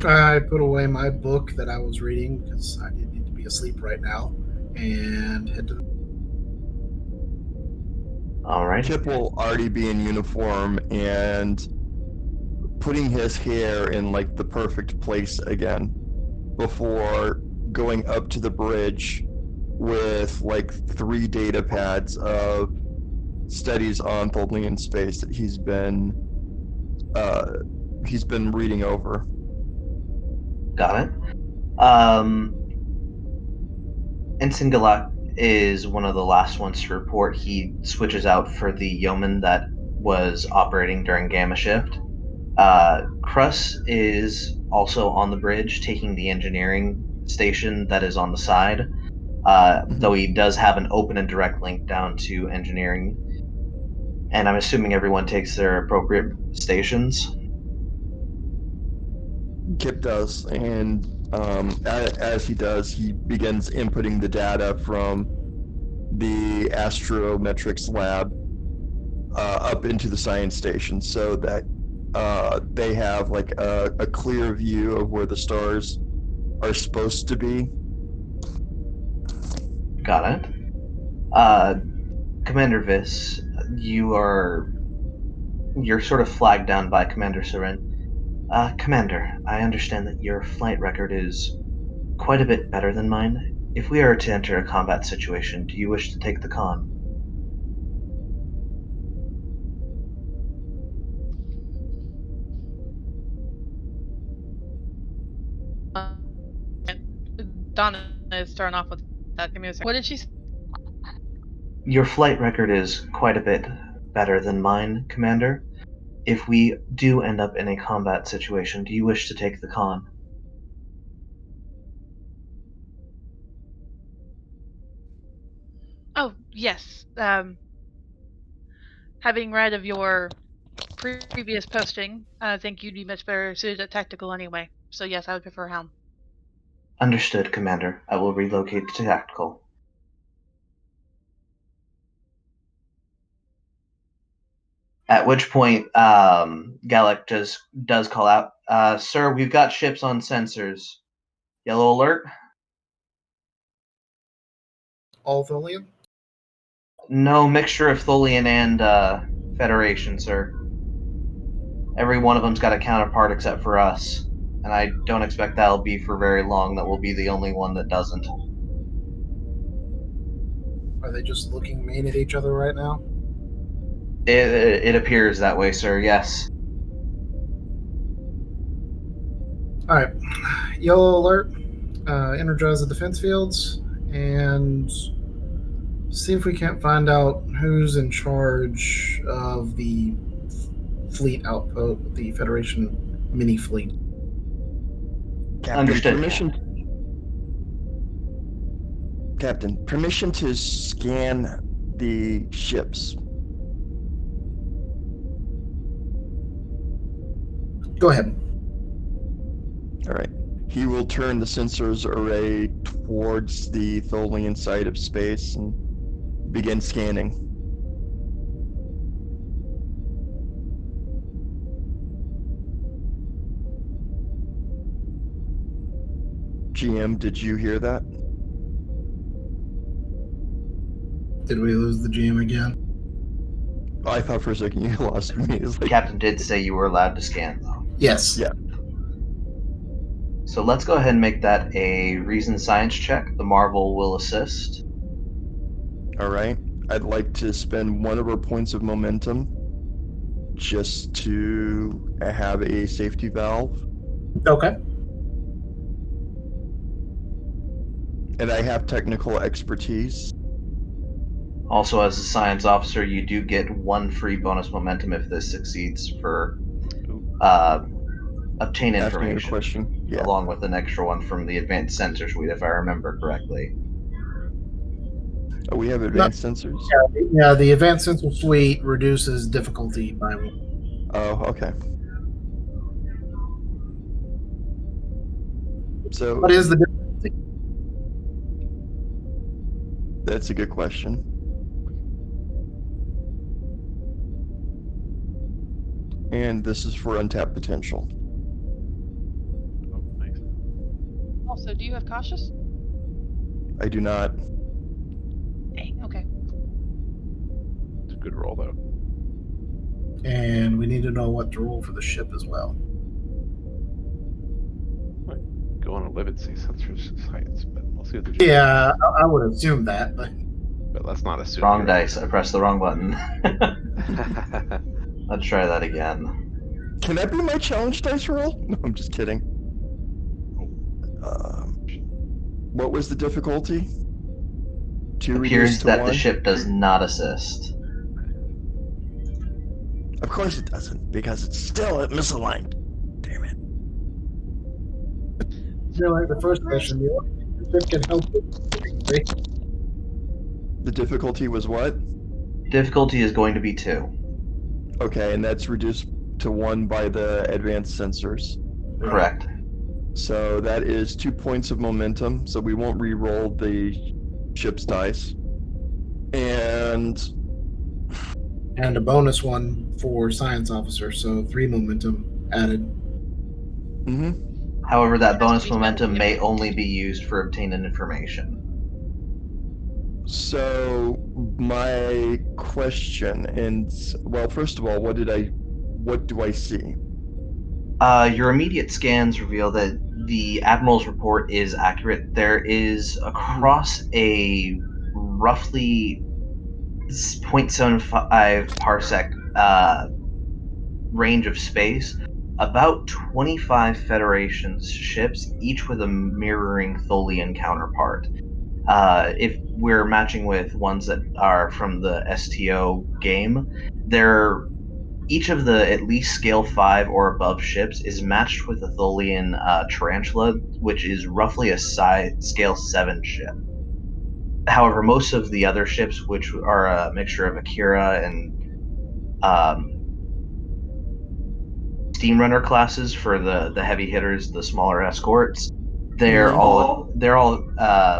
I put away my book that I was reading because I didn't need to be asleep right now, and head to the. All right. Chip will already be in uniform and putting his hair in like the perfect place again before going up to the bridge with like 3 data pads of studies on Tholian space that he's been reading over. Got it. Ensign Galak is one of the last ones to report. He switches out for the yeoman that was operating during Gamma Shift. Kruss is also on the bridge, taking the engineering station that is on the side, though he does have an open and direct link down to engineering. And I'm assuming everyone takes their appropriate stations. Kip does, and as he does, he begins inputting the data from the astrometrics lab up into the science station so that they have like a clear view of where the stars are supposed to be. Got it. Commander Viss, you're sort of flagged down by Commander Seren. Commander, I understand that your flight record is quite a bit better than mine. If we are to enter a combat situation, do you wish to take the con? Donna is starting off with that. Give me a second. What did she say? Your flight record is quite a bit better than mine, Commander. If we do end up in a combat situation, do you wish to take the con? Oh, yes. Having read of your previous posting, I think you'd be much better suited at tactical anyway. So yes, I would prefer helm. Understood, Commander. I will relocate to tactical. At which point, Gallic just does call out, "Sir, we've got ships on sensors. Yellow alert." All Tholian? No mixture of Tholian and Federation, sir. Every one of them's got a counterpart except for us, and I don't expect that'll be for very long. That will be the only one that doesn't. Are they just looking mean at each other right now? It appears that way, sir. Yes. All right. Yellow alert. Energize the defense fields and see if we can't find out who's in charge of the fleet outpost, the Federation mini fleet. Captain, Understood. Captain, permission to scan the ships. Go ahead. All right. He will turn the sensors array towards the Tholian side of space and begin scanning. GM, did you hear that? Did we lose the GM again? I thought for a second you lost me. It's like, Captain did say you were allowed to scan, though. Yes. Yeah. So let's go ahead and make that a reason science check. The Marvel will assist. all right. I'd like to spend one of our points of momentum just to have a safety valve. Okay. And I have technical expertise. Also, as a science officer, you do get 1 free bonus momentum if this succeeds for obtain Asking you a information, question. Yeah. along with an extra 1 from the advanced sensor suite, if I remember correctly. Oh, we have advanced sensors? Yeah, the advanced sensor suite reduces difficulty by 1. Oh, okay. So What is the difficulty? that's a good question. And this is for untapped potential. Oh, nice. Also, do you have cautious? I do not. Dang. Okay. It's a good roll, though. And we need to know what to roll for the ship as well. Go on and live and see sensors science, but we'll see what they're Yeah, I would assume that, but But let's not assume. Wrong here. dice. I pressed the wrong button. Let's try that again. Can that be my challenge dice roll? No, I'm just kidding. What was the difficulty? It 2 appears reduced to that 1? the ship does not assist. Of course it doesn't, because it's still misaligned. Damn it. like the first question, the ship can help with The difficulty was what? Difficulty is going to be 2. Okay, and that's reduced to 1 by the advanced sensors. Correct. So that is 2 points of momentum, so we won't re-roll the ship's dice. And and a bonus 1 for science officer, so 3 momentum added. However, that bonus Yes, we momentum can. may only be used for obtaining information. so my question, and well, first of all, what do I see? Your immediate scans reveal that the Admiral's report is accurate. There is across a roughly 0.75 parsec range of space, about 25 Federation ships, each with a mirroring Tholian counterpart. If we're matching with ones that are from the STO game, each of the at least scale 5 or above ships is matched with a Tholian Tarantula, which is roughly a scale 7 ship. However, most of the other ships, which are a mixture of Akira and Steam Runner classes for the heavy hitters, the smaller escorts, they're all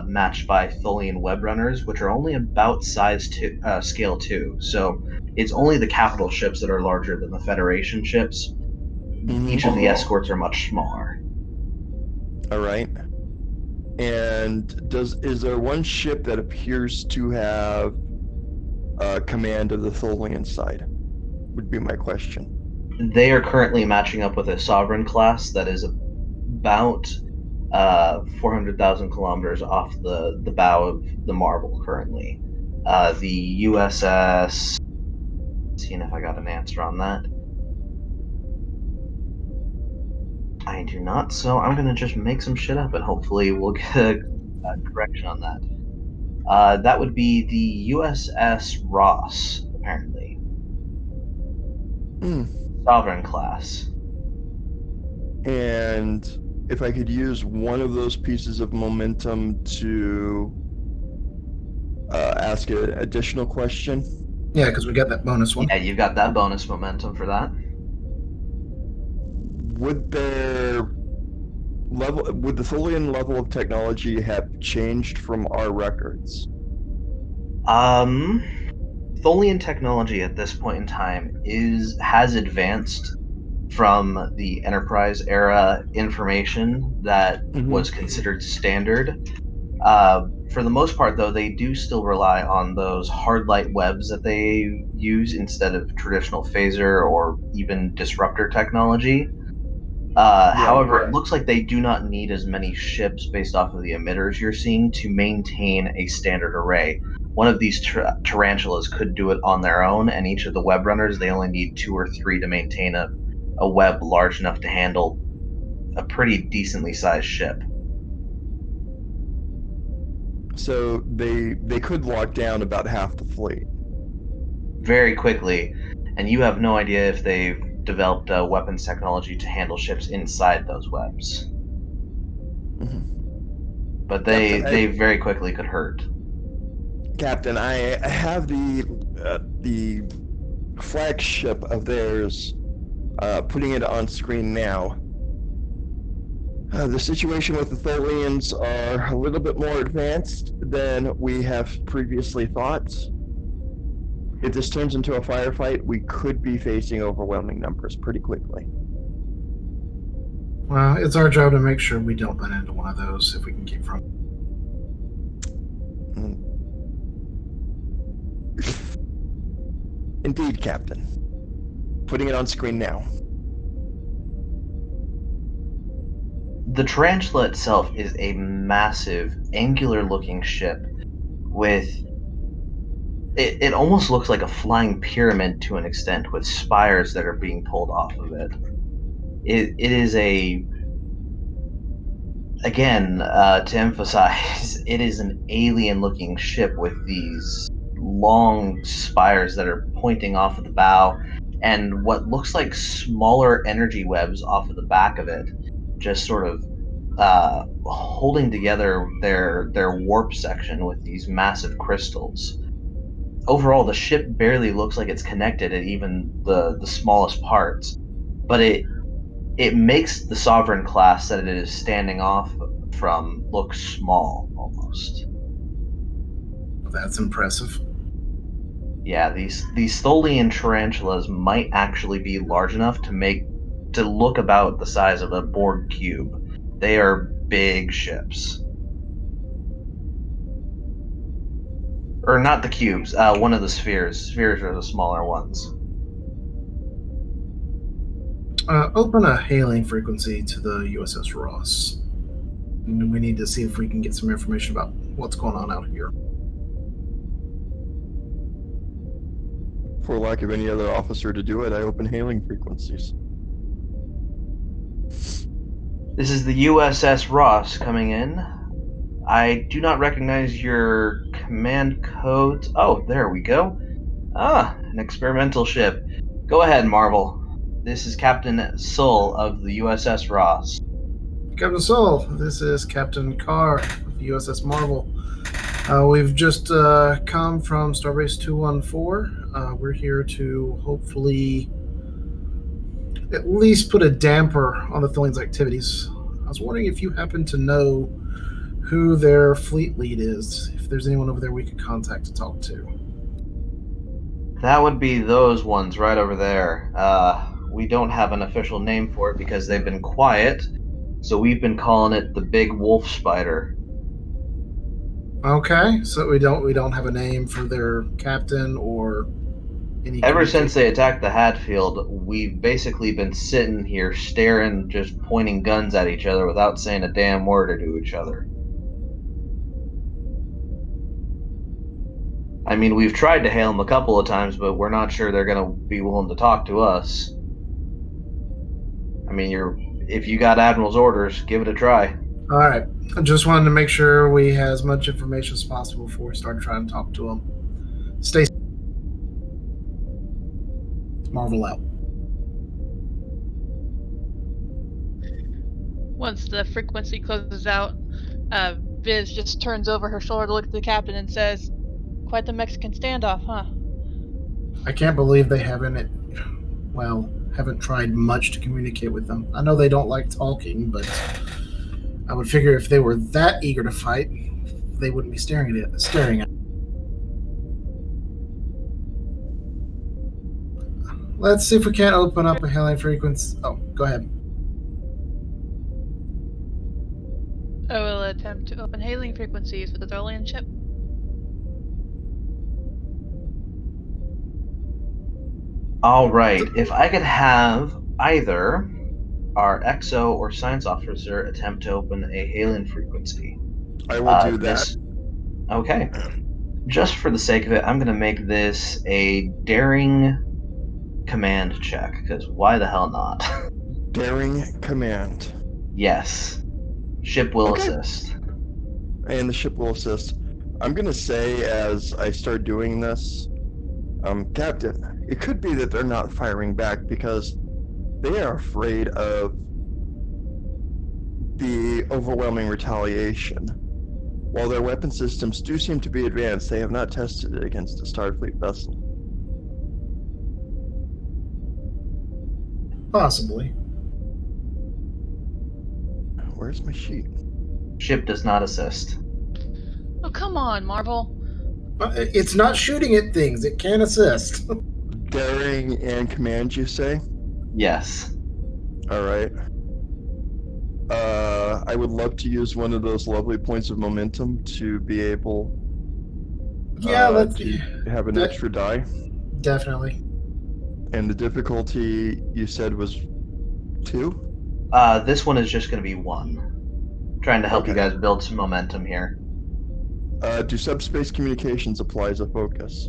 matched by Tholian web runners, which are only about scale 2. So it's only the capital ships that are larger than the Federation ships. Each of the escorts are much smaller. All right. And is there one ship that appears to have command of the Tholian side? Would be my question. They are currently matching up with a Sovereign class that is about 400,000 kilometers off the bow of the Marvel currently. The USS. Seeing if I got an answer on that. I do not, so I'm gonna just make some shit up and hopefully we'll get a correction on that. That would be the USS Ross, apparently. Sovereign class. And if I could use one of those pieces of momentum to ask an additional question. Yeah, because we got that bonus 1. Yeah, you've got that bonus momentum for that. Would the Tholian level of technology have changed from our records? Tholian technology at this point in time has advanced from the Enterprise era information that Mhm. was considered standard. For the most part, though, they do still rely on those hard light webs that they use instead of traditional phaser or even disruptor technology. However, it looks like they do not need as many ships based off of the emitters you're seeing to maintain a standard array. One of these tarantulas could do it on their own, and each of the web runners, they only need 2 or 3 to maintain a web large enough to handle a pretty decently sized ship. So they could lock down about half the fleet. Very quickly, and you have no idea if they've developed weapons technology to handle ships inside those webs. Mhm. But Captain, they very quickly could hurt. Captain, I have the flagship of theirs, putting it on screen now. The situation with the Tholians are a little bit more advanced than we have previously thought. If this turns into a firefight, we could be facing overwhelming numbers pretty quickly. Well, it's our job to make sure we don't run into one of those if we can keep from. Indeed, Captain. Putting it on screen now. The Tarantula itself is a massive, angular-looking ship with... It almost looks like a flying pyramid to an extent, with spires that are being pulled off of it. It is a... Again, to emphasize, it is an alien-looking ship with these long spires that are pointing off of the bow, and what looks like smaller energy webs off of the back of it, just sort of holding together their warp section with these massive crystals. Overall, the ship barely looks like it's connected at even the smallest parts, but it makes the Sovereign class that it is standing off from look small almost. That's impressive. Yeah, these Tholian tarantulas might actually be large enough to look about the size of a Borg cube. They are big ships. Or not the cubes, one of the spheres. Spheres are the smaller ones. Open a hailing frequency to the USS Ross. And we need to see if we can get some information about what's going on out here. For lack of any other officer to do it, I open hailing frequencies. This is the USS Ross coming in. I do not recognize your command code. Oh, there we go. Ah, an experimental ship. Go ahead, Marvel. This is Captain Sull of the USS Ross. Captain Soul, this is Captain Carr of the USS Marvel. We've just come from Starbase 214. We're here to hopefully at least put a damper on the Tholians' activities. I was wondering if you happen to know who their fleet lead is, if there's anyone over there we could contact to talk to. That would be those ones right over there. We don't have an official name for it because they've been quiet, so we've been calling it the Big Wolf Spider. Okay, so we don't have a name for their captain or any. Ever since they attacked the Hatfield, we've basically been sitting here staring, just pointing guns at each other without saying a damn word to each other. I mean, we've tried to hail them a couple of times, but we're not sure they're going to be willing to talk to us. I mean, if you got Admiral's orders, give it a try. All right. I just wanted to make sure we had as much information as possible before we start trying to talk to them. Stay. Marvel out. Once the frequency closes out, Viz just turns over her shoulder to look at the captain and says, "Quite the Mexican standoff, huh?" I can't believe they haven't tried much to communicate with them. I know they don't like talking, but I would figure if they were that eager to fight, they wouldn't be staring at it. Let's see if we can't open up a hailing frequency. Oh, go ahead. I will attempt to open hailing frequencies with the Tholian ship. All right. If I could have either our XO or science officer attempt to open a hailing frequency. I will do that. Okay. Just for the sake of it, I'm going to make this a daring command check, because why the hell not? Daring command. Yes. Ship will Okay. assist. And the ship will assist. I'm going to say as I start doing this, Captain, it could be that they're not firing back because they are afraid of the overwhelming retaliation. While their weapon systems do seem to be advanced, they have not tested it against a Starfleet vessel. Possibly. Where's my sheet? Ship does not assist. Oh, come on, Marvel. It's not shooting at things. It can assist. Daring and command, you say? Yes. All right. I would love to use one of those lovely points of momentum to be able Let's to have an extra die. Definitely. And the difficulty you said was 2? This one is just going to be 1. Trying to help you guys build some momentum here. Do subspace communications apply as a focus?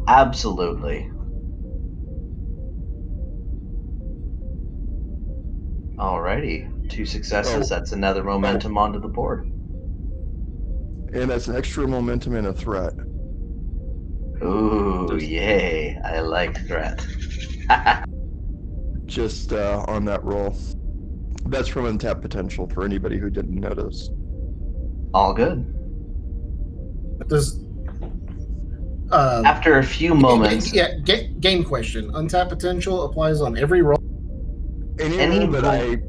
Absolutely. Alrighty. 2 successes. That's another momentum onto the board. And that's an extra momentum and a threat. Ooh, yay. I like threat. Just on that roll. That's from untapped potential for anybody who didn't notice. All good. Does After a few moments... game question. Untapped potential applies on every roll? Any roll that I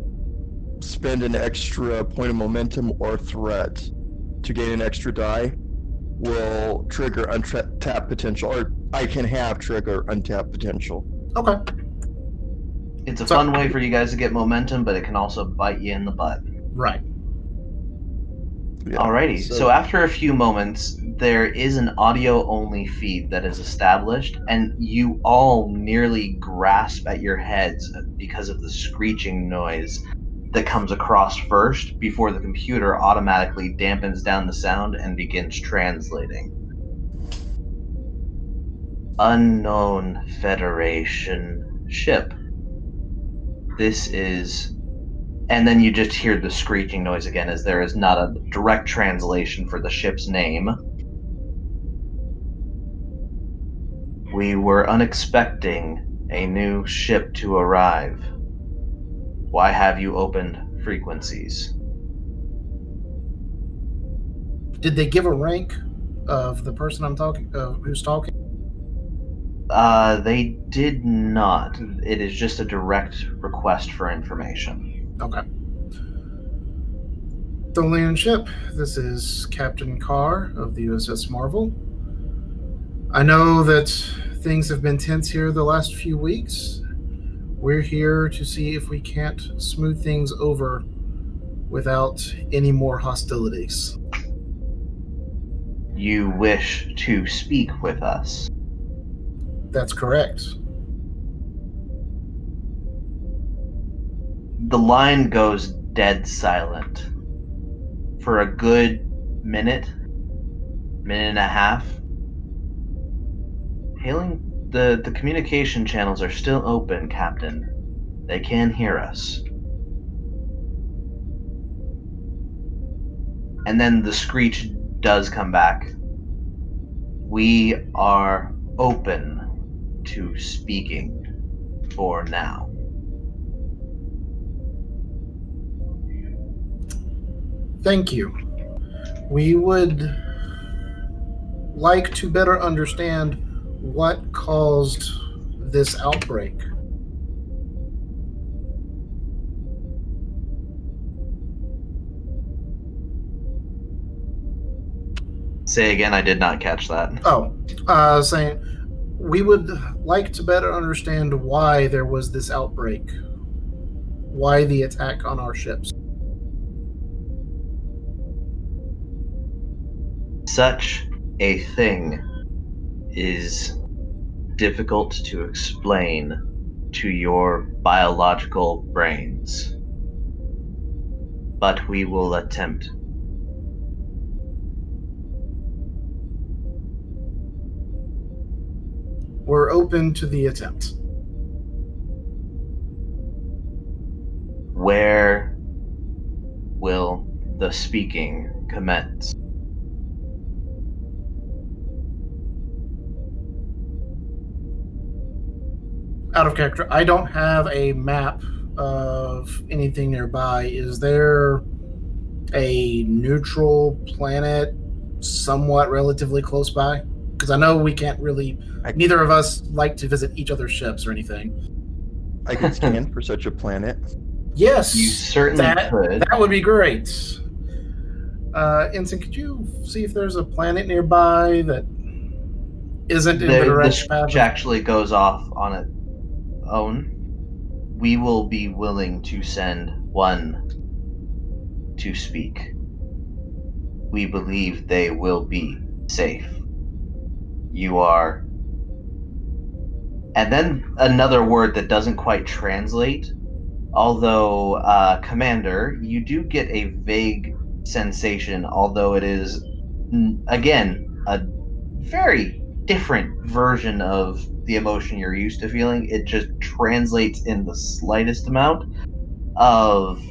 spend an extra point of momentum or threat to gain an extra die will trigger untapped potential, or I can have trigger untapped potential. Okay. It's a fun way for you guys to get momentum, but it can also bite you in the butt. Right. Yeah, Alrighty, so after a few moments, there is an audio-only feed that is established, and you all nearly grasp at your heads because of the screeching noise that comes across first before the computer automatically dampens down the sound and begins translating. Unknown Federation ship. This is... And then you just hear the screeching noise again, as there is not a direct translation for the ship's name. We were unexpecting a new ship to arrive. Why have you opened frequencies? Did they give a rank of the person I'm talking who's talking? They did not. It is just a direct request for information. Okay. Tholian ship, this is Captain Carr of the USS Marvel. I know that things have been tense here the last few weeks. We're here to see if we can't smooth things over without any more hostilities. You wish to speak with us? That's correct. The line goes dead silent for a good minute and a half. Hailing, the communication channels are still open, Captain. They can hear us. And then the screech does come back. We are open to speaking for now. Thank you. We would like to better understand what caused this outbreak. Say again, I did not catch that. Saying We would like to better understand why there was this outbreak. Why the attack on our ships? Such a thing is difficult to explain to your biological brains, but we will attempt. We're open to the attempt. Where will the speaking commence? Out of character, I don't have a map of anything nearby. Is there a neutral planet somewhat relatively close by? Because I know we can't really, neither of us like to visit each other's ships or anything. I could scan for such a planet. Yes, You certainly could. That would be great. Ensign, could you see if there's a planet nearby that isn't in the direct path? Which actually goes off on its own. We will be willing to send one to speak. We believe they will be safe. You are. And then another word that doesn't quite translate. Although, Commander, you do get a vague sensation, although it is, again, a very different version of the emotion you're used to feeling. It just translates in the slightest amount of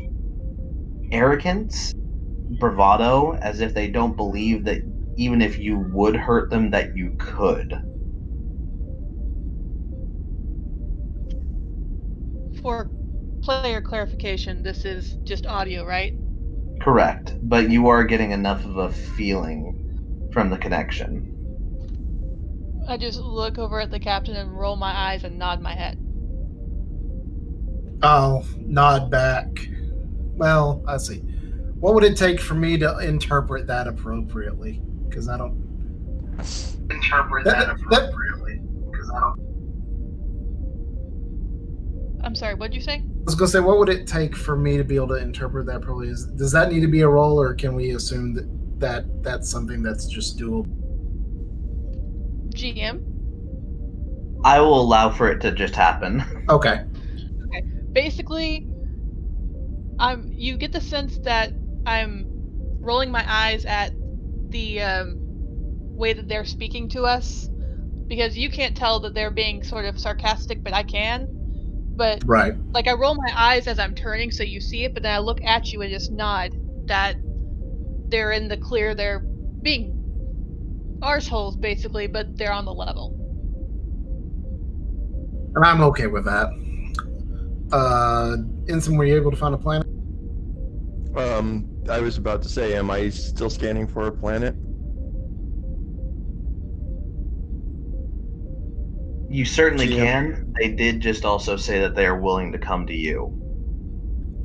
arrogance, bravado, as if they don't believe that even if you would hurt them, that you could. For player clarification, this is just audio, right? Correct, but you are getting enough of a feeling from the connection. I just look over at the captain and roll my eyes and nod my head. I'll nod back. Well, I see. What would it take for me to interpret that appropriately? Because I don't interpret that appropriately. Because I don't. I'm sorry, what'd you say? I was going to say, what would it take for me to be able to interpret that appropriately? Does that need to be a roll, or can we assume that that's something that's just doable? GM? I will allow for it to just happen. Okay. Basically, you get the sense that I'm rolling my eyes at the way that they're speaking to us, because you can't tell that they're being sort of sarcastic, but I can. But right, like I roll my eyes as I'm turning so you see it, but then I look at you and just nod that they're in the clear. They're being arseholes basically, but they're on the level. And I'm okay with that. Ensign, were you able to find a planet? I was about to say, am I still scanning for a planet? You certainly can. They did just also say that they are willing to come to you.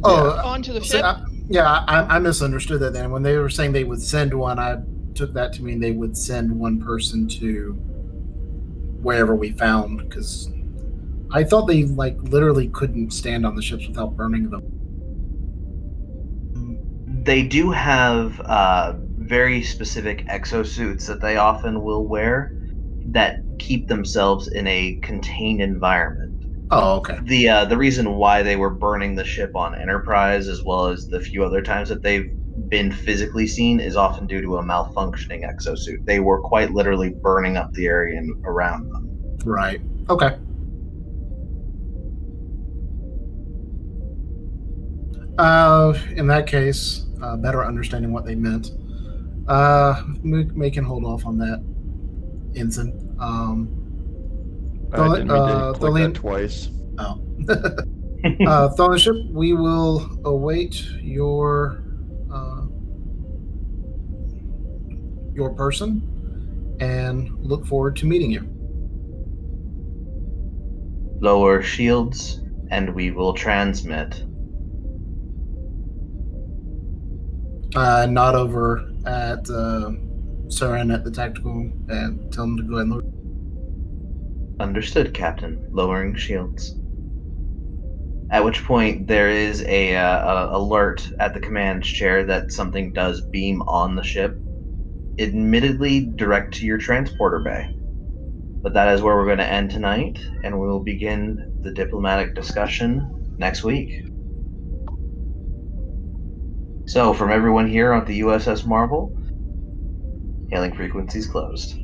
Oh, onto the ship? I misunderstood that then. When they were saying they would send one, I took that to mean they would send one person to wherever we found, because I thought they literally couldn't stand on the ships without burning them. They do have very specific exosuits that they often will wear that keep themselves in a contained environment. Oh, okay. The reason why they were burning the ship on Enterprise, as well as the few other times that they've been physically seen, is often due to a malfunctioning exosuit. They were quite literally burning up the area around them. Right. Okay. In that case, better understanding what they meant, we can hold off on that, Ensign. I didn't mean to click that twice. Oh. Tholian ship, we will await your person and look forward to meeting you. Lower shields, and we will transmit. Nod over at Saren at the tactical and tell him to go ahead and load. Understood, Captain. Lowering shields. At which point there is a alert at the command chair that something does beam on the ship, admittedly direct to your transporter bay. But that is where we're going to end tonight, and we will begin the diplomatic discussion next week. So, from everyone here at the USS Marvel, hailing frequencies closed.